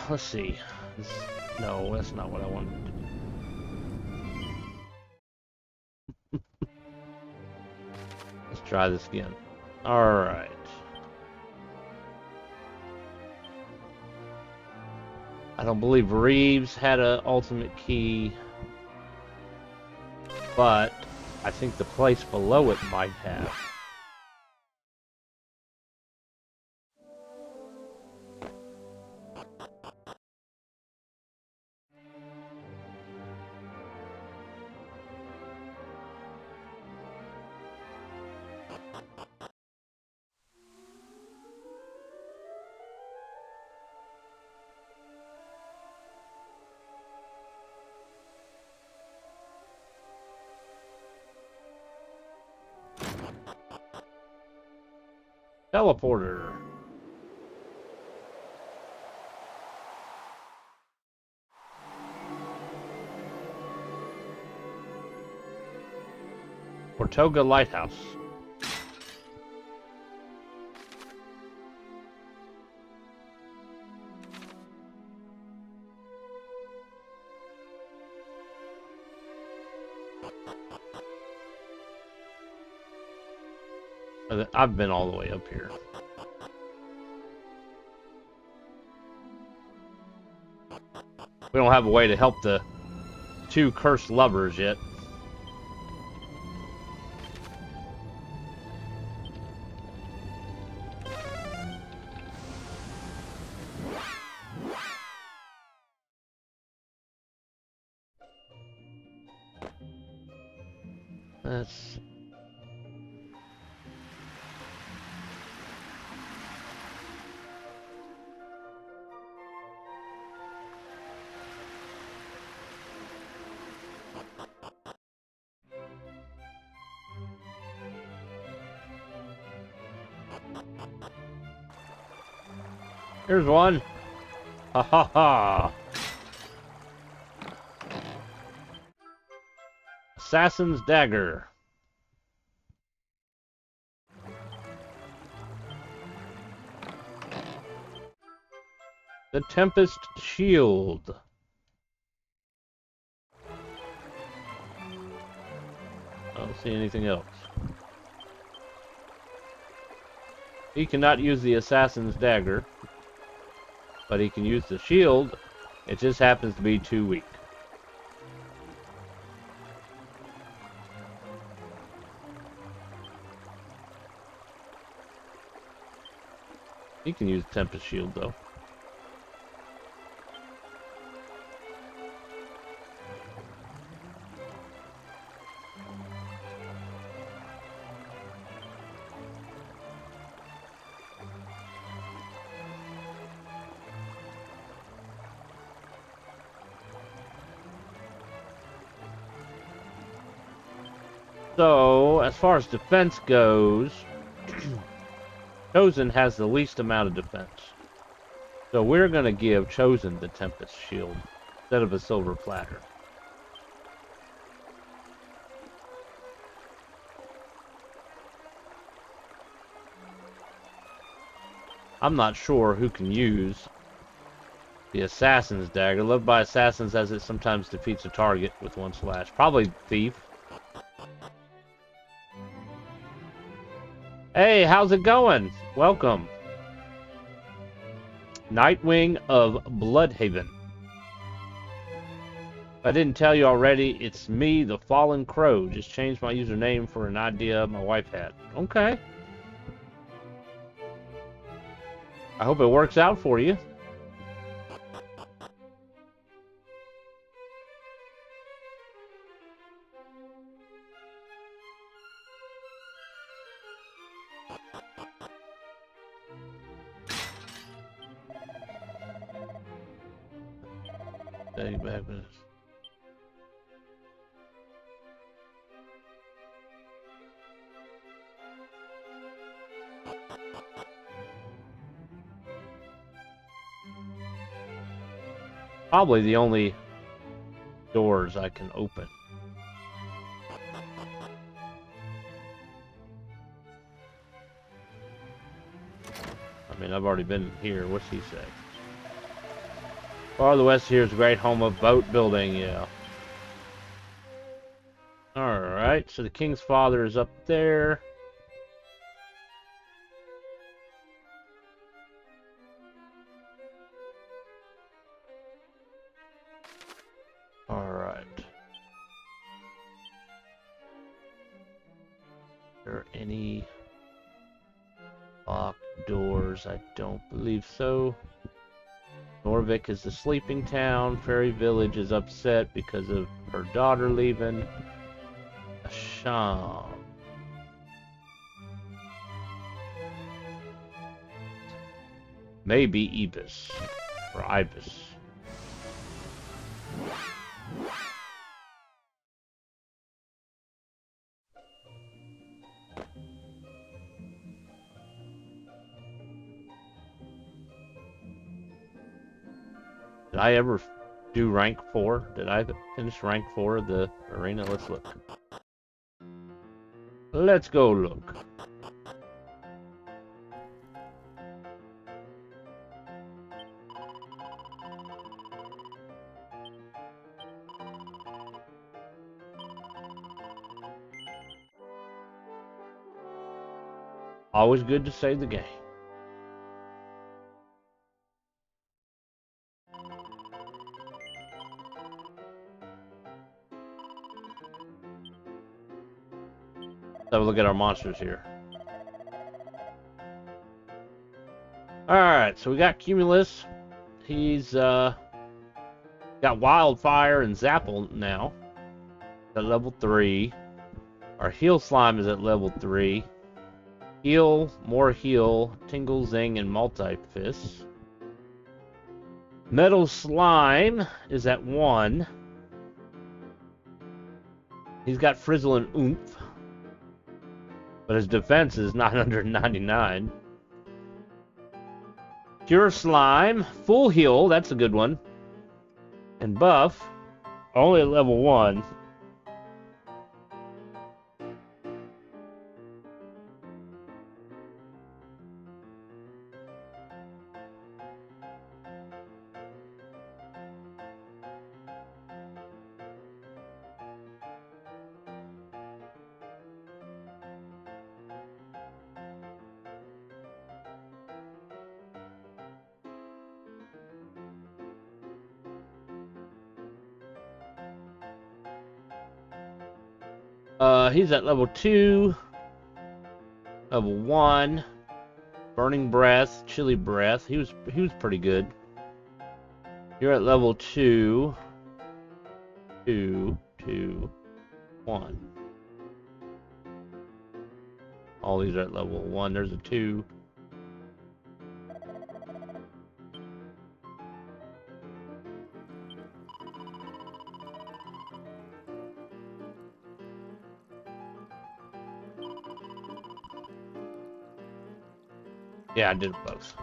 let's see. No, that's not what I wanted to do. Let's try this again. Alright. I don't believe Reeves had an ultimate key, but I think the place below it might have. Teleporter. Ortega Lighthouse. I've been all the way up here. We don't have a way to help the two cursed lovers yet. That's... Here's one. Ha ha ha. Assassin's Dagger. The Tempest Shield. I don't see anything else. He cannot use the Assassin's Dagger, but he can use the shield. It just happens to be too weak. He can use Tempest Shield though. So, as far as defense goes, Chosen has the least amount of defense. So we're going to give Chosen the Tempest Shield instead of a silver platter. I'm not sure who can use the Assassin's Dagger. Loved by Assassins as it sometimes defeats a target with one slash. Probably Thief. Hey, how's it going? Welcome. Nightwing of Bloodhaven. If I didn't tell you already, it's me, the Fallen Crow. Just changed my username for an idea my wife had. Okay. I hope it works out for you. Probably the only doors I can open. I mean, I've already been here. What's he say? Far the west here is a great home of boat building, yeah. Alright, so the king's father is up there. Alright. Are there any locked doors? I don't believe so. Norvik is the sleeping town. Fairy Village is upset because of her daughter leaving. Asham. Maybe Ibis. Or Ibis. Did I ever do rank 4? Did I finish rank 4 of the arena? Let's look. Let's go look. Always good to save the game. Let's have a look at our monsters here. Alright, so we got Cumulus. He's got Wildfire and Zapple now. At level 3. Our Heal Slime is at level 3. Heal, more heal, Tingle, Zing, and Multi-Fist. Metal Slime is at 1. He's got Frizzle and Oomph. But his defense is 999. Pure Slime, full heal, that's a good one. And buff, only at level 1. He's at level 2, level 1, Burning Breath, Chilly Breath. He was pretty good. You're at level 2, 2, 2, 1. All these are at level 1. There's a 2. Yeah, I did both.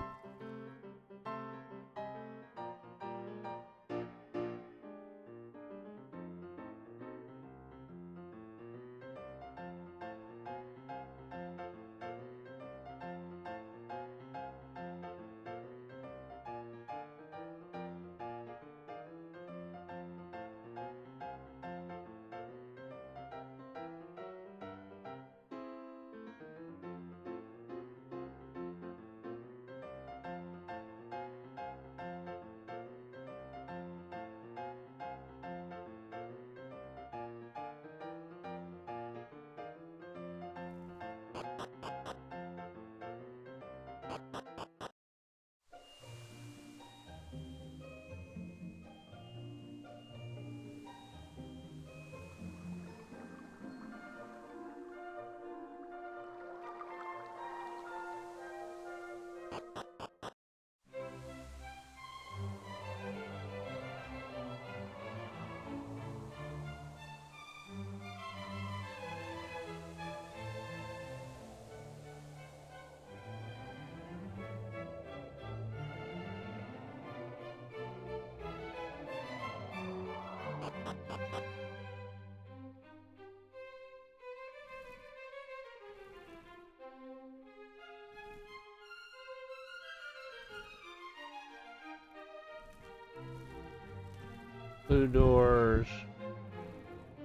Blue doors,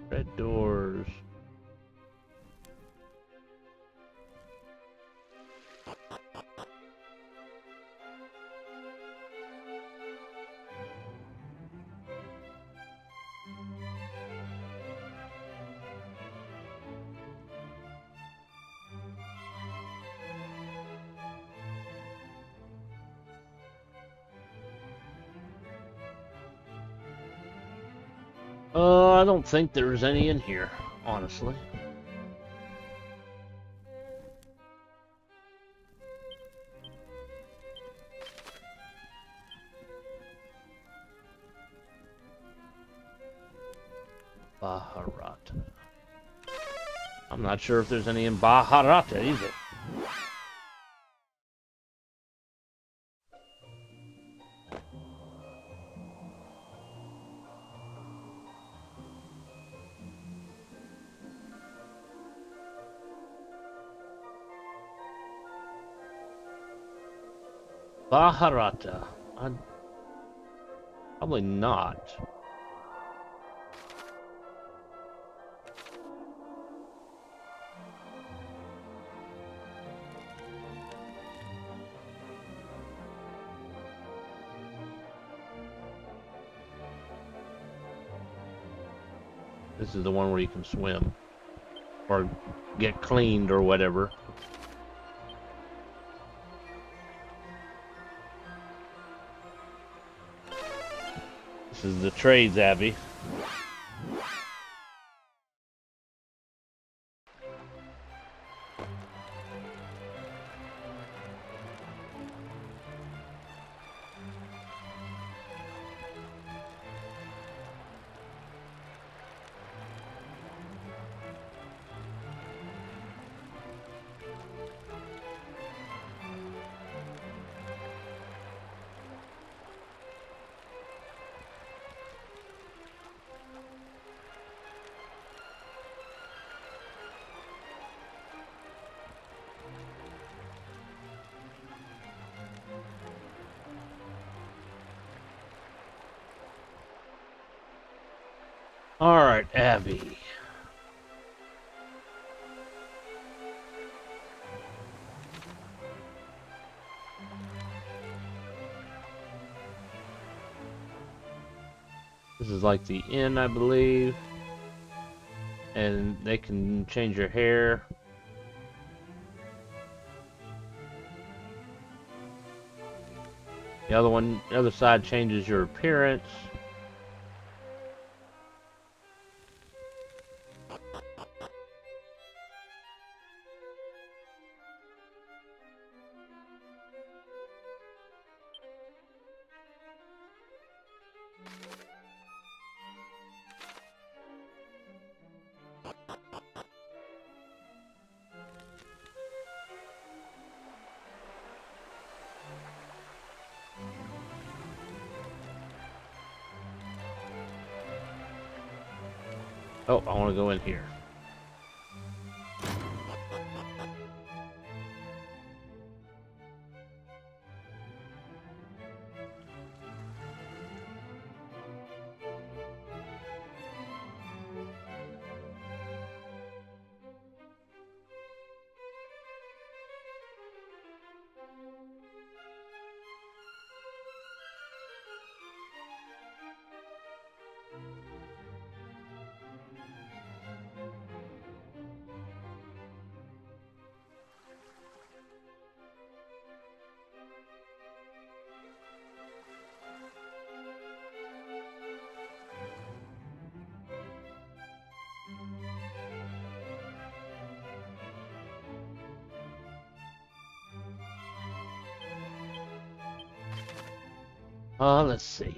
red doors. I don't think there's any in here, honestly. Baharata. I'm not sure if there's any in Baharata either. Baharata. Probably not. This is the one where you can swim or get cleaned or whatever. This is the Trades Abbey. Alright, Abbey. This is like the inn, I believe. And they can change your hair. The other side changes your appearance. Oh, I want to go in here. Let's see.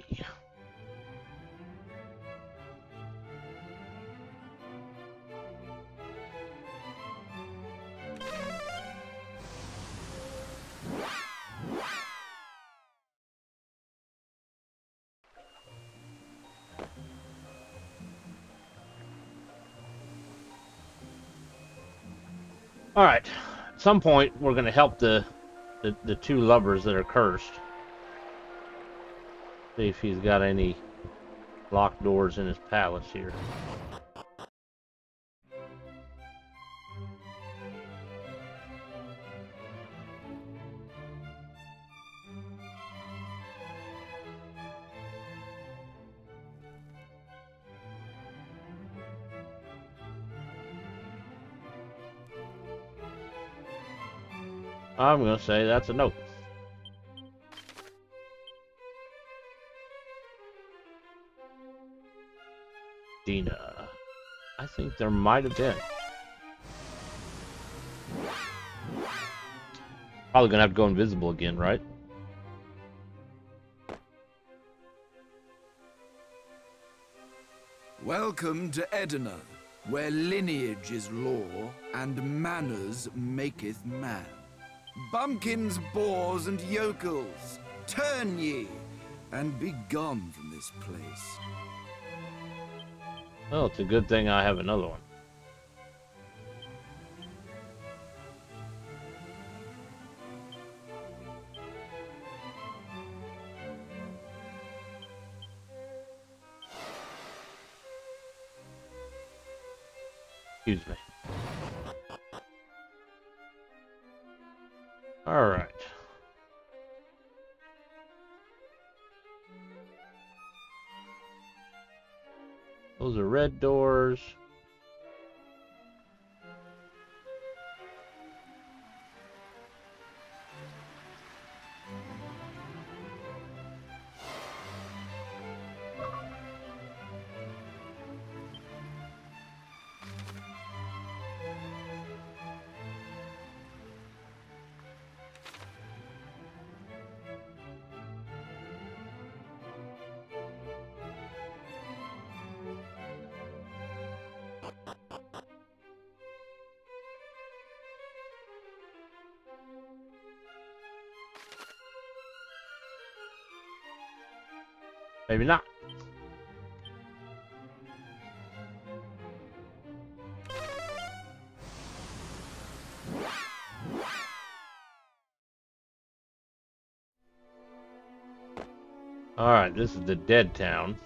All right. At some point, we're going to help the two lovers that are cursed. See if he's got any locked doors in his palace here. I'm going to say that's a no. Dina. I think there might have been. Probably gonna have to go invisible again, right? Welcome to Edina, where lineage is law and manners maketh man. Bumpkins, boors, and yokels, turn ye, and be gone from this place. Well, it's a good thing I have another one. Excuse me. All right. Those are red doors. Maybe not. All right, this is the dead town.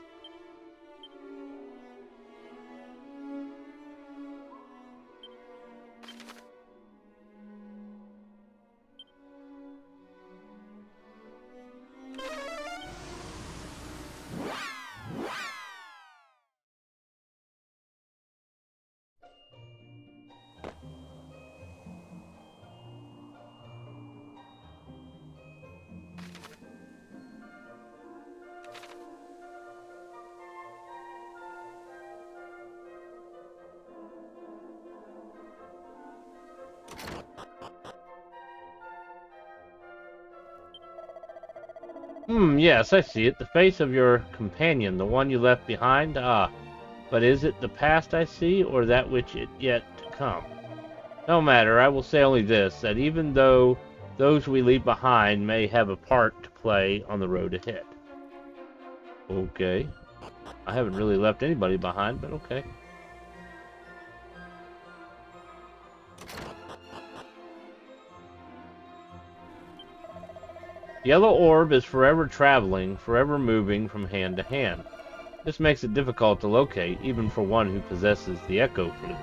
Yes, I see it. The face of your companion, the one you left behind. Ah, but is it the past I see, or that which is yet to come? No matter, I will say only this, that even though those we leave behind may have a part to play on the road ahead. Okay. I haven't really left anybody behind, but okay. Yellow orb is forever traveling, forever moving from hand to hand. This makes it difficult to locate, even for one who possesses the echo flute.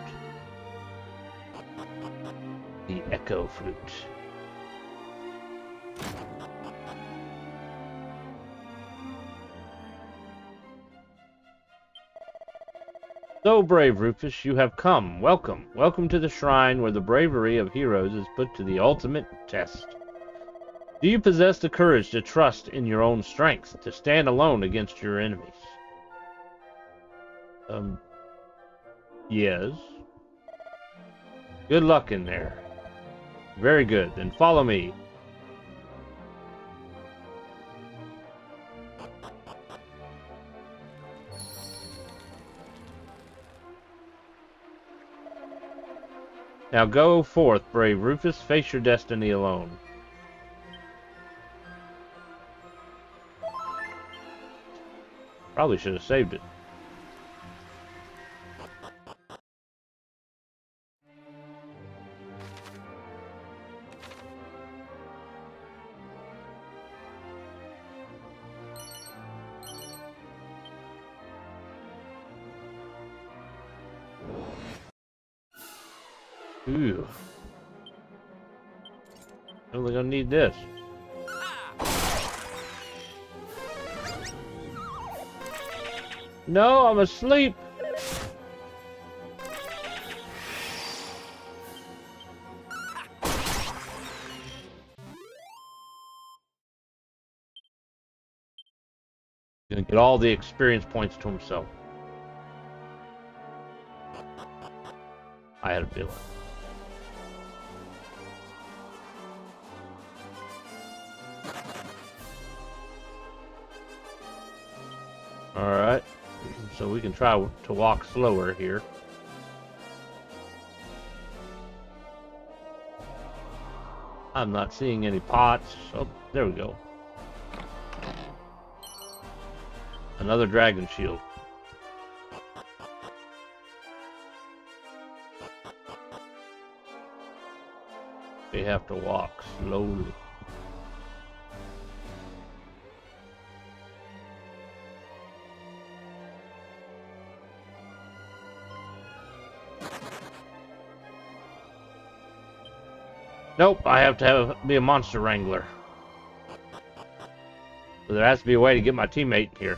The echo flute. So, brave Rufus, you have come. Welcome. Welcome to the shrine where the bravery of heroes is put to the ultimate test. Do you possess the courage to trust in your own strength, to stand alone against your enemies? Yes. Good luck in there. Very good. Then follow me. Now go forth, brave Rufus. Face your destiny alone. Probably should have saved it. Ooh. Only gonna need this. No, I'm asleep. Gonna get all the experience points to himself. I had a feeling. Alright, so we can try to walk slower here. I'm not seeing any pots. Oh, there we go. Another dragon shield. We have to walk slowly. Nope, I have to be a monster wrangler. So there has to be a way to get my teammate here.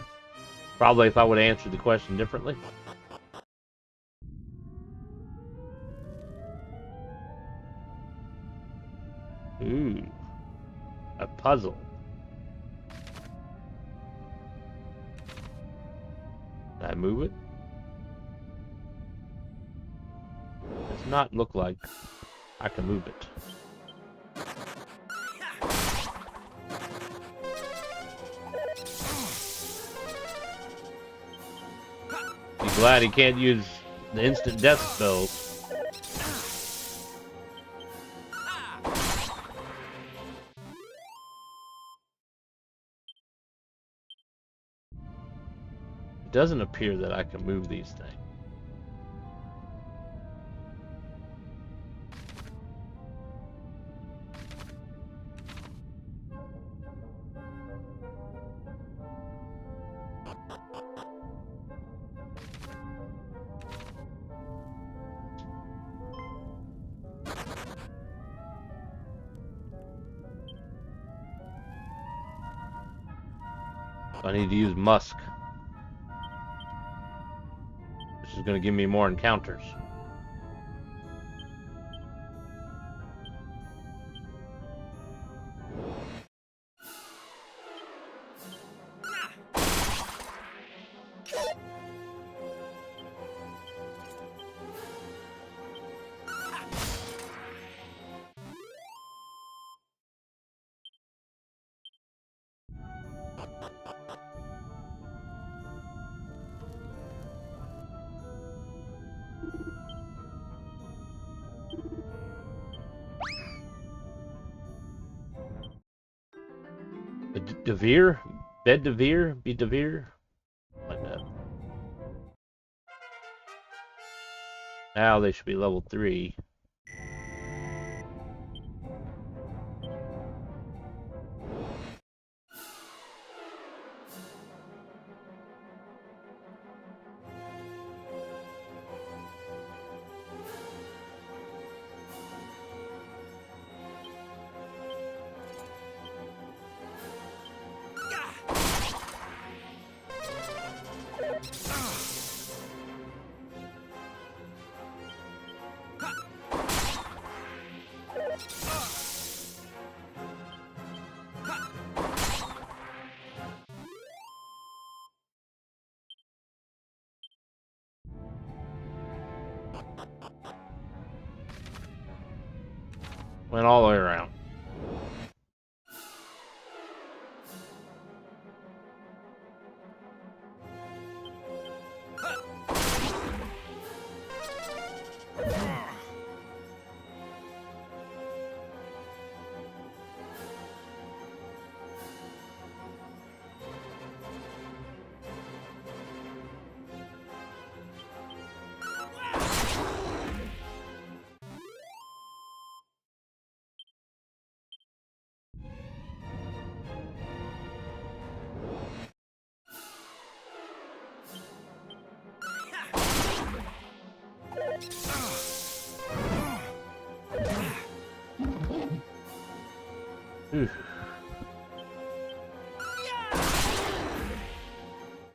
Probably if I would have answered the question differently. Ooh, a puzzle. Can I move it? Does not look like I can move it. Be glad he can't use the instant death spells. It doesn't appear that I can move these things. I need to use musk. This is going to give me more encounters. Devere? Bed Devere? Be Devere? Like that. Now they should be level 3. Went all the way around.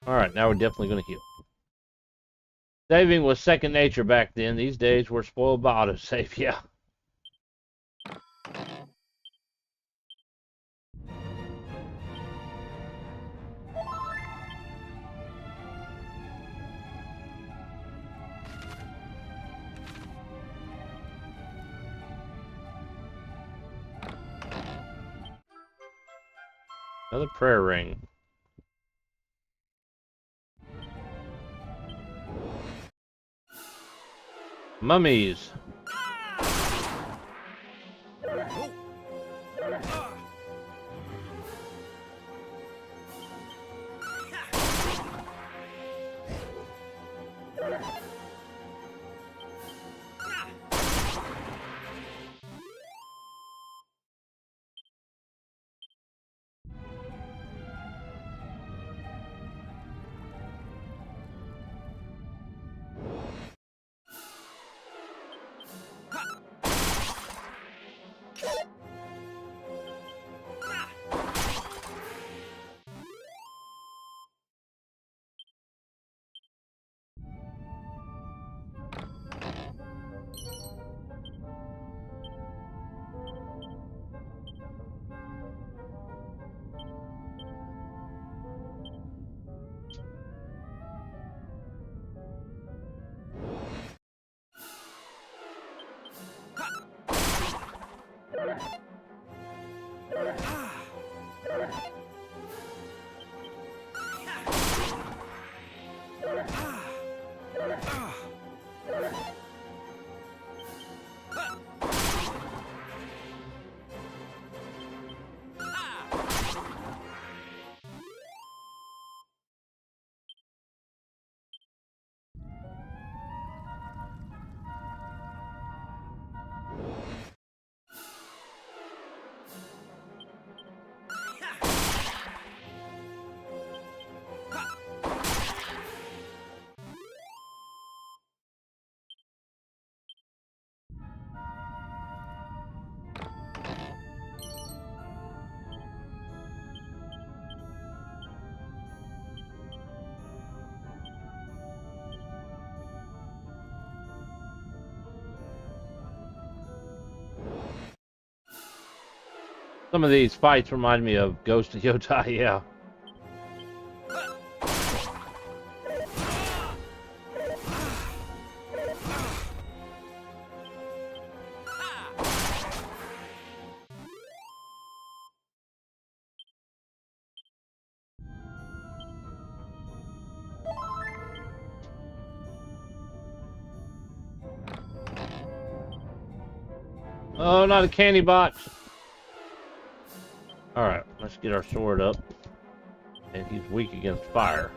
Alright, now we're definitely going to heal. Saving was second nature back then. These days we're spoiled by autosave, yeah. Another prayer ring. Mummies. Some of these fights remind me of Ghost of Yotai, yeah. Oh, not a candy box. Alright, let's get our sword up. And he's weak against fire.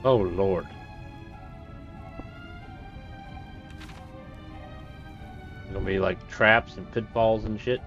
Oh, Lord. Gonna be like traps and pitfalls and shit.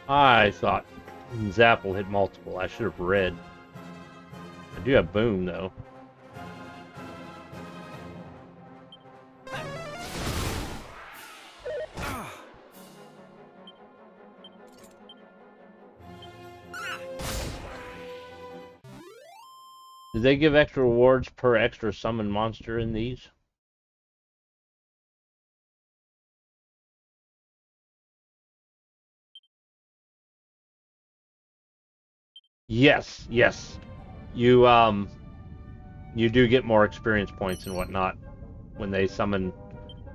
I thought Zap will hit multiple. I should have read. I do have Boom, though. Did they give extra rewards per extra summon monster in these? Yes, yes. You do get more experience points and whatnot when they summon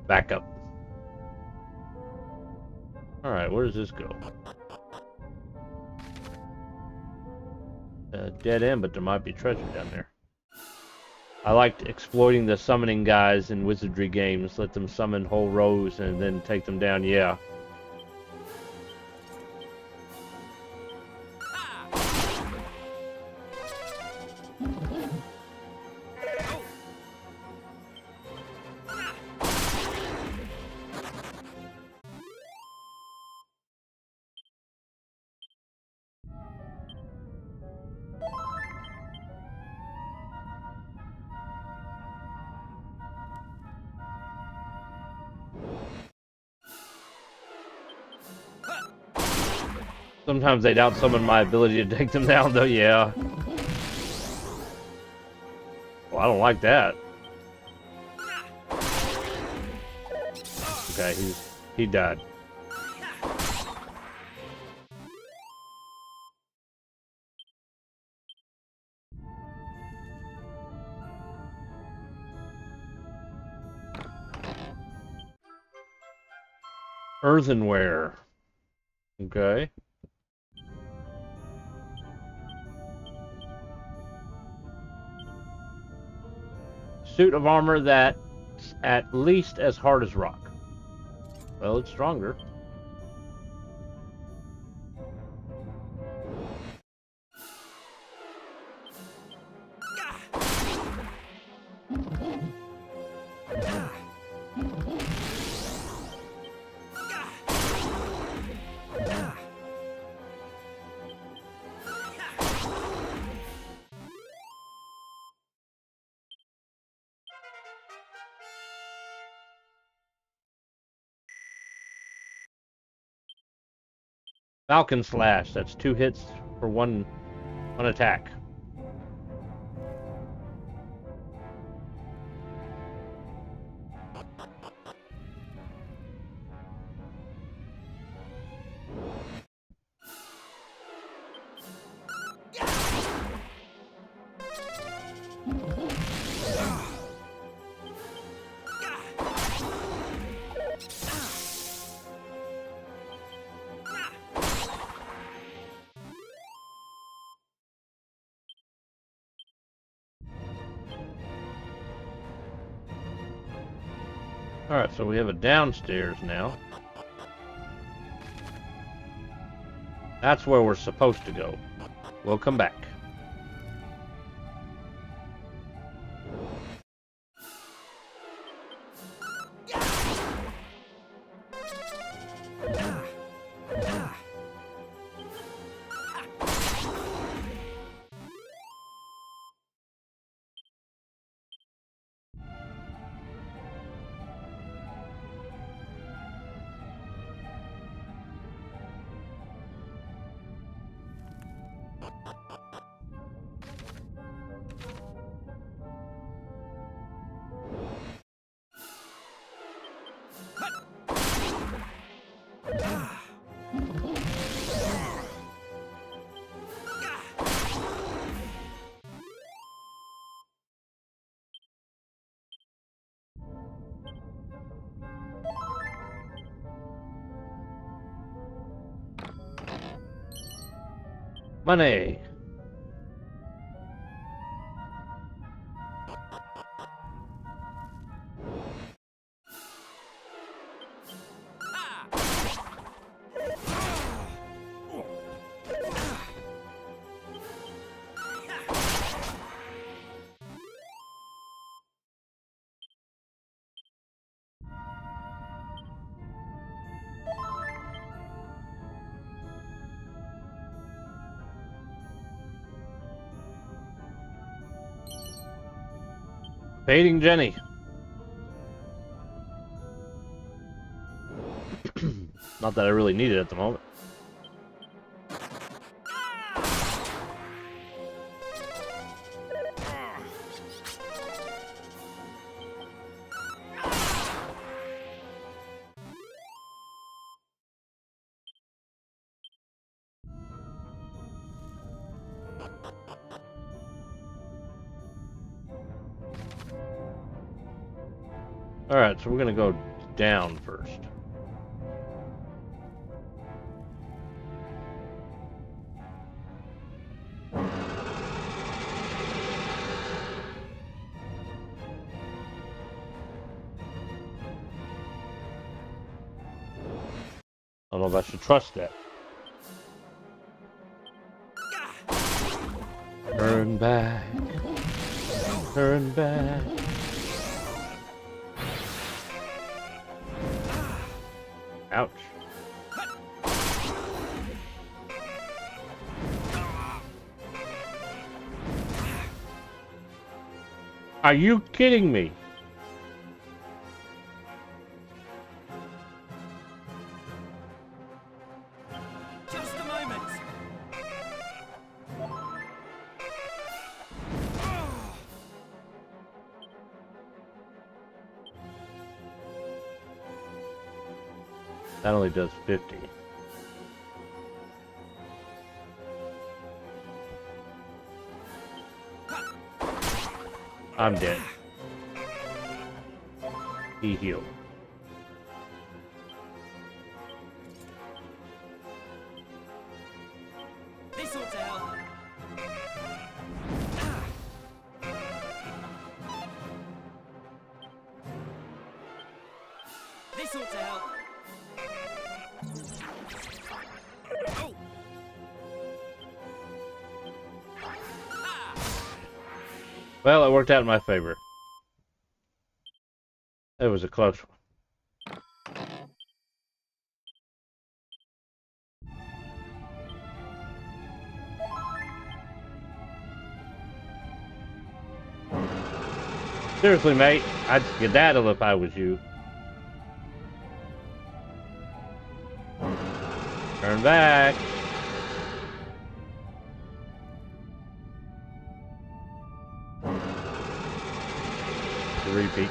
backup. Alright, where does this go? Dead end, but there might be treasure down there. I liked exploiting the summoning guys in wizardry games. Let them summon whole rows and then take them down, yeah. Sometimes they'd out-summon my ability to take them down, though, yeah. Well, I don't like that. Okay, he died. Earthenware. Okay. Suit of armor that's at least as hard as rock. Well, it's stronger. Falcon Slash, that's 2 hits for one attack. Alright, so we have a downstairs now. That's where we're supposed to go. We'll come back. Money. Baiting Jenny. Not that I really need it at the moment. Alright, so we're gonna go down first. I don't know if I should trust that. Turn back. Turn back. Ouch. Are you kidding me? Just a moment. That only does 50. I'm dead. He healed. This ought to help. This ought to help. Oh. Well, it worked out in my favor. It was a close one. Seriously, mate, I'd skedaddle if I was you. Turn back. Repeat.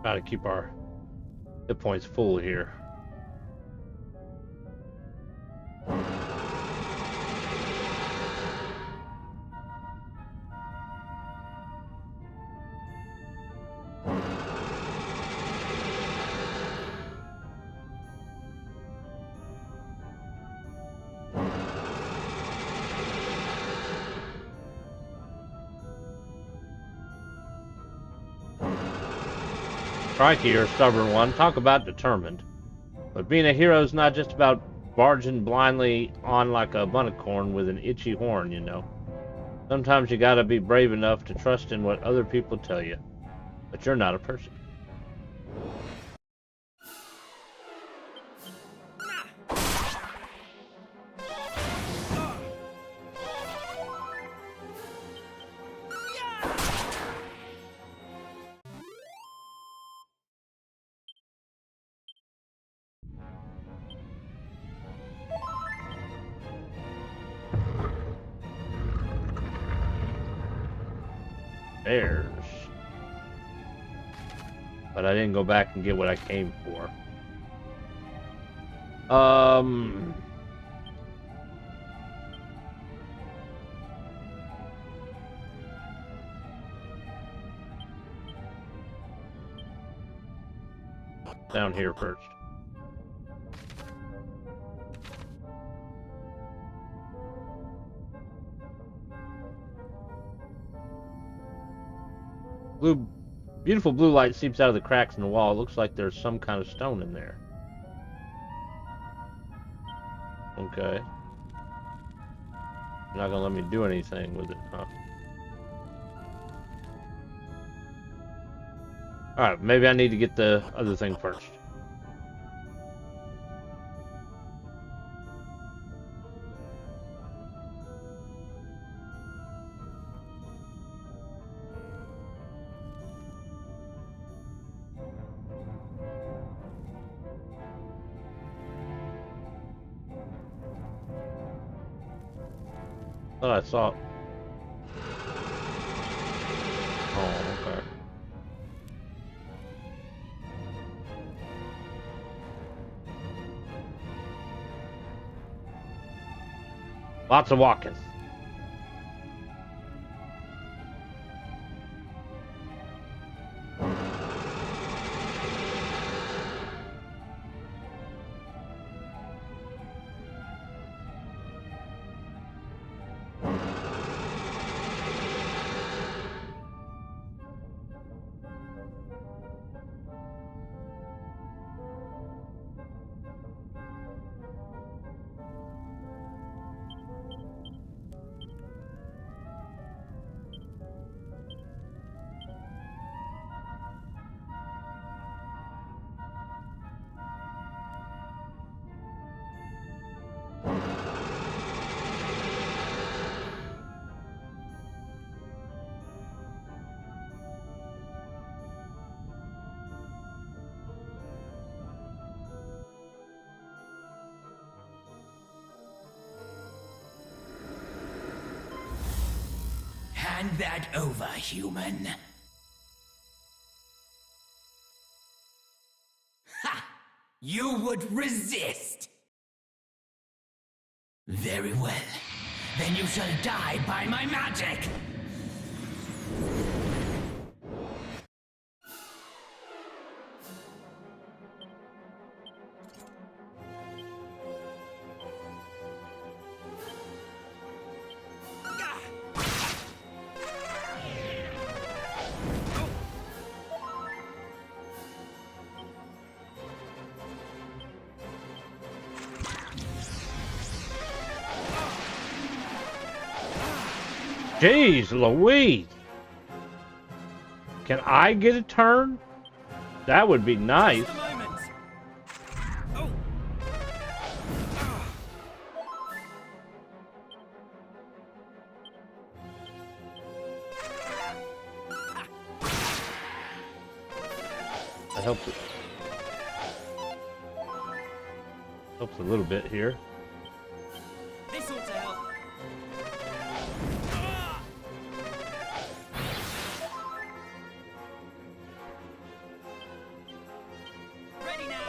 Try to keep our hit points full here. Crikey, you're a stubborn one. Talk about determined. But being a hero is not just about barging blindly on like a bunnicorn with an itchy horn, you know. Sometimes you gotta be brave enough to trust in what other people tell you. But you're not a person. Bears. But I didn't go back and get what I came for. Down here first. Beautiful blue light seeps out of the cracks in the wall. It looks like there's some kind of stone in there. Okay. You're not gonna let me do anything with it, huh? Alright, maybe I need to get the other thing first. Thought I saw it. Oh, okay. Lots of walking. Hand that over, human. Ha! You would resist! Very well. Then you shall die by my magic! Jeez Louise! Can I get a turn? That would be nice. That helps it. Helps a little bit here. This ought to help. Ready now.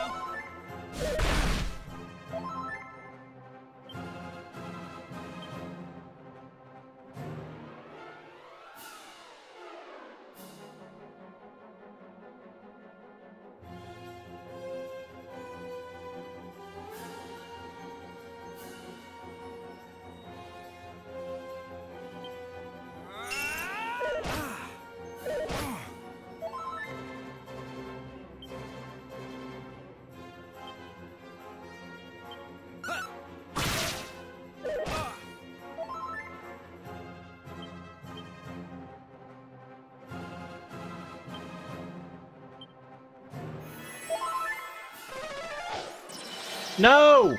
No!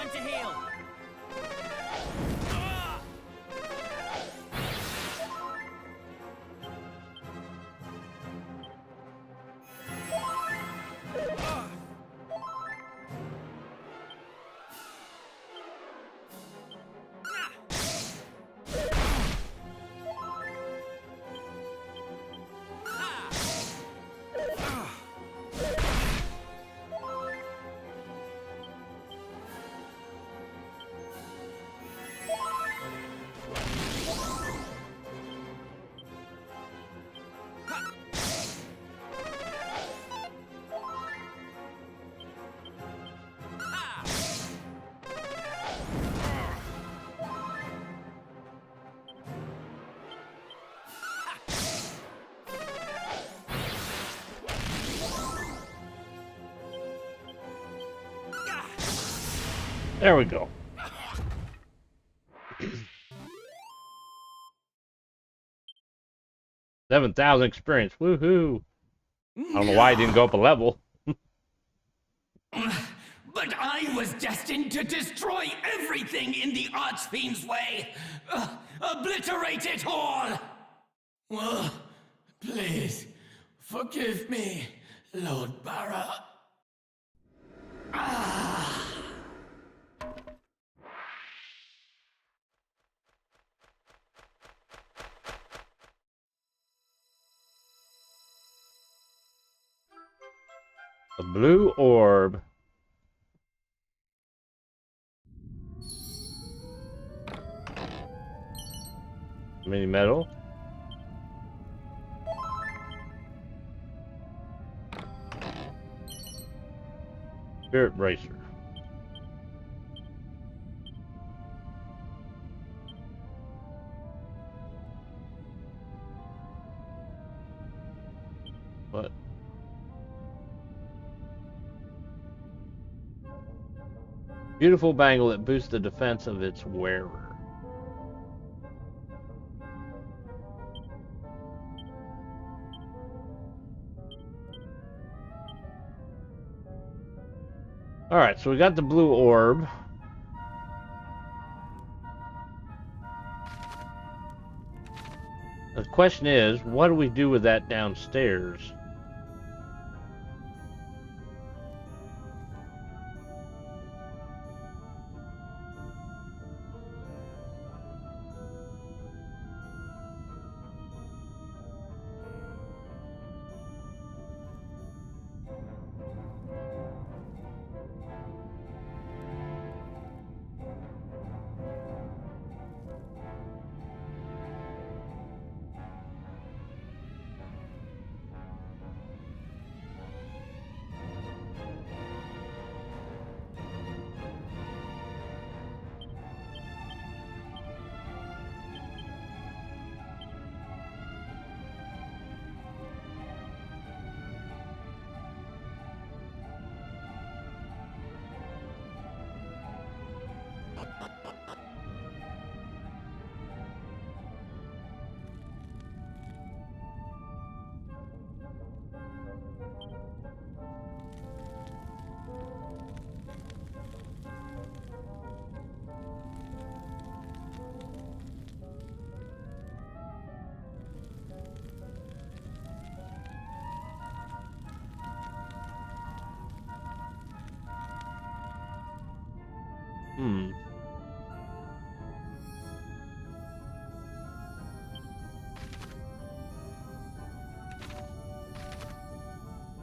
Time to heal. There we go. 7,000 experience. Woohoo! I don't know why I didn't go up a level. But I was destined to destroy everything in the archfiend's way. Obliterate it all. Please, forgive me, Lord Barra. A blue orb. Mini metal. Spirit bracer. What? Beautiful bangle that boosts the defense of its wearer. Alright, so we got the blue orb. The question is, what do we do with that downstairs?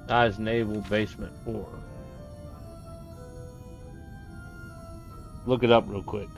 Size naval basement 4. Look it up real quick.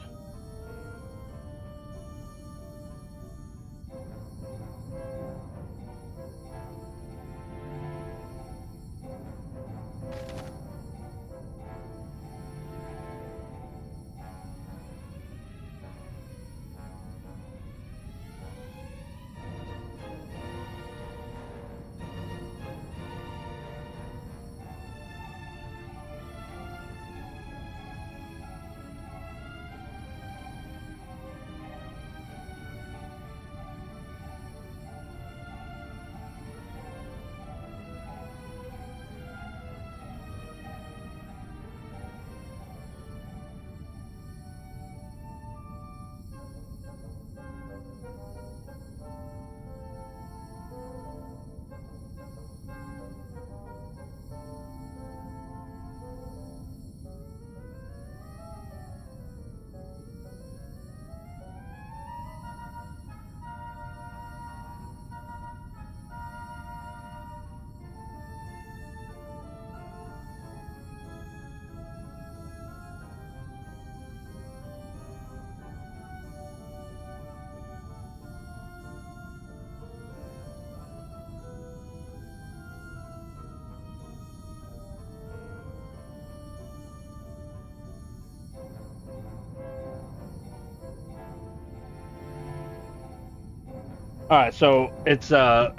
All right, so it's a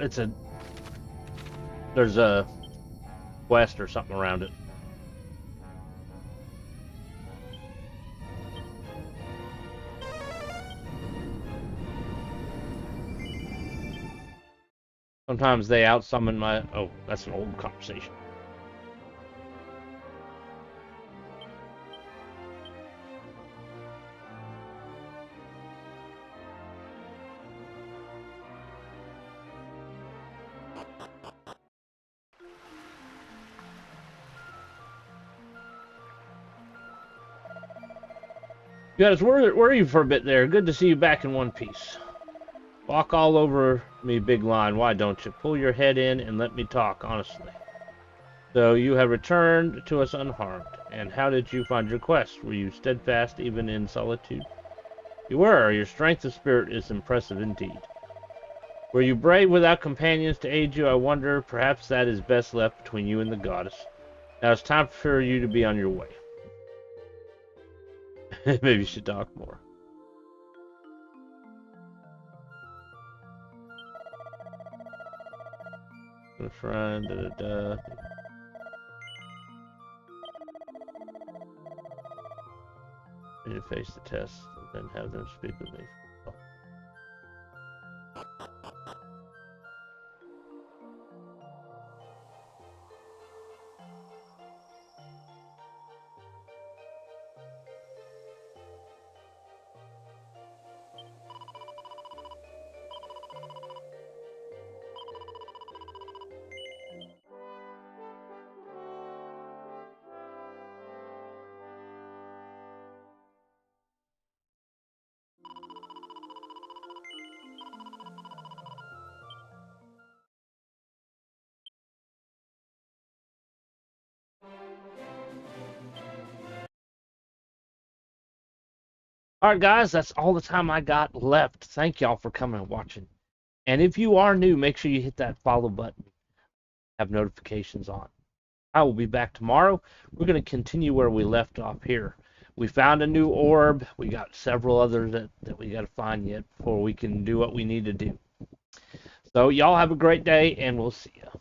there's a quest or something around it. Sometimes they outsummon my. Oh, that's an old conversation. Guys, where are you for a bit there? Good to see you back in one piece. Walk all over me, big line. Why don't you? Pull your head in and let me talk, honestly. So you have returned to us unharmed. And how did you find your quest? Were you steadfast even in solitude? You were. Your strength of spirit is impressive indeed. Were you brave without companions to aid you? I wonder. Perhaps that is best left between you and the goddess. Now it's time for you to be on your way. Maybe you should talk more. Friend, I need to face the test and then have them speak with me. Alright guys, that's all the time I got left. Thank y'all for coming and watching. And if you are new, make sure you hit that follow button. Have notifications on. I will be back tomorrow. We're going to continue where we left off here. We found a new orb. We got several others that we got to find yet before we can do what we need to do. So y'all have a great day, and we'll see you.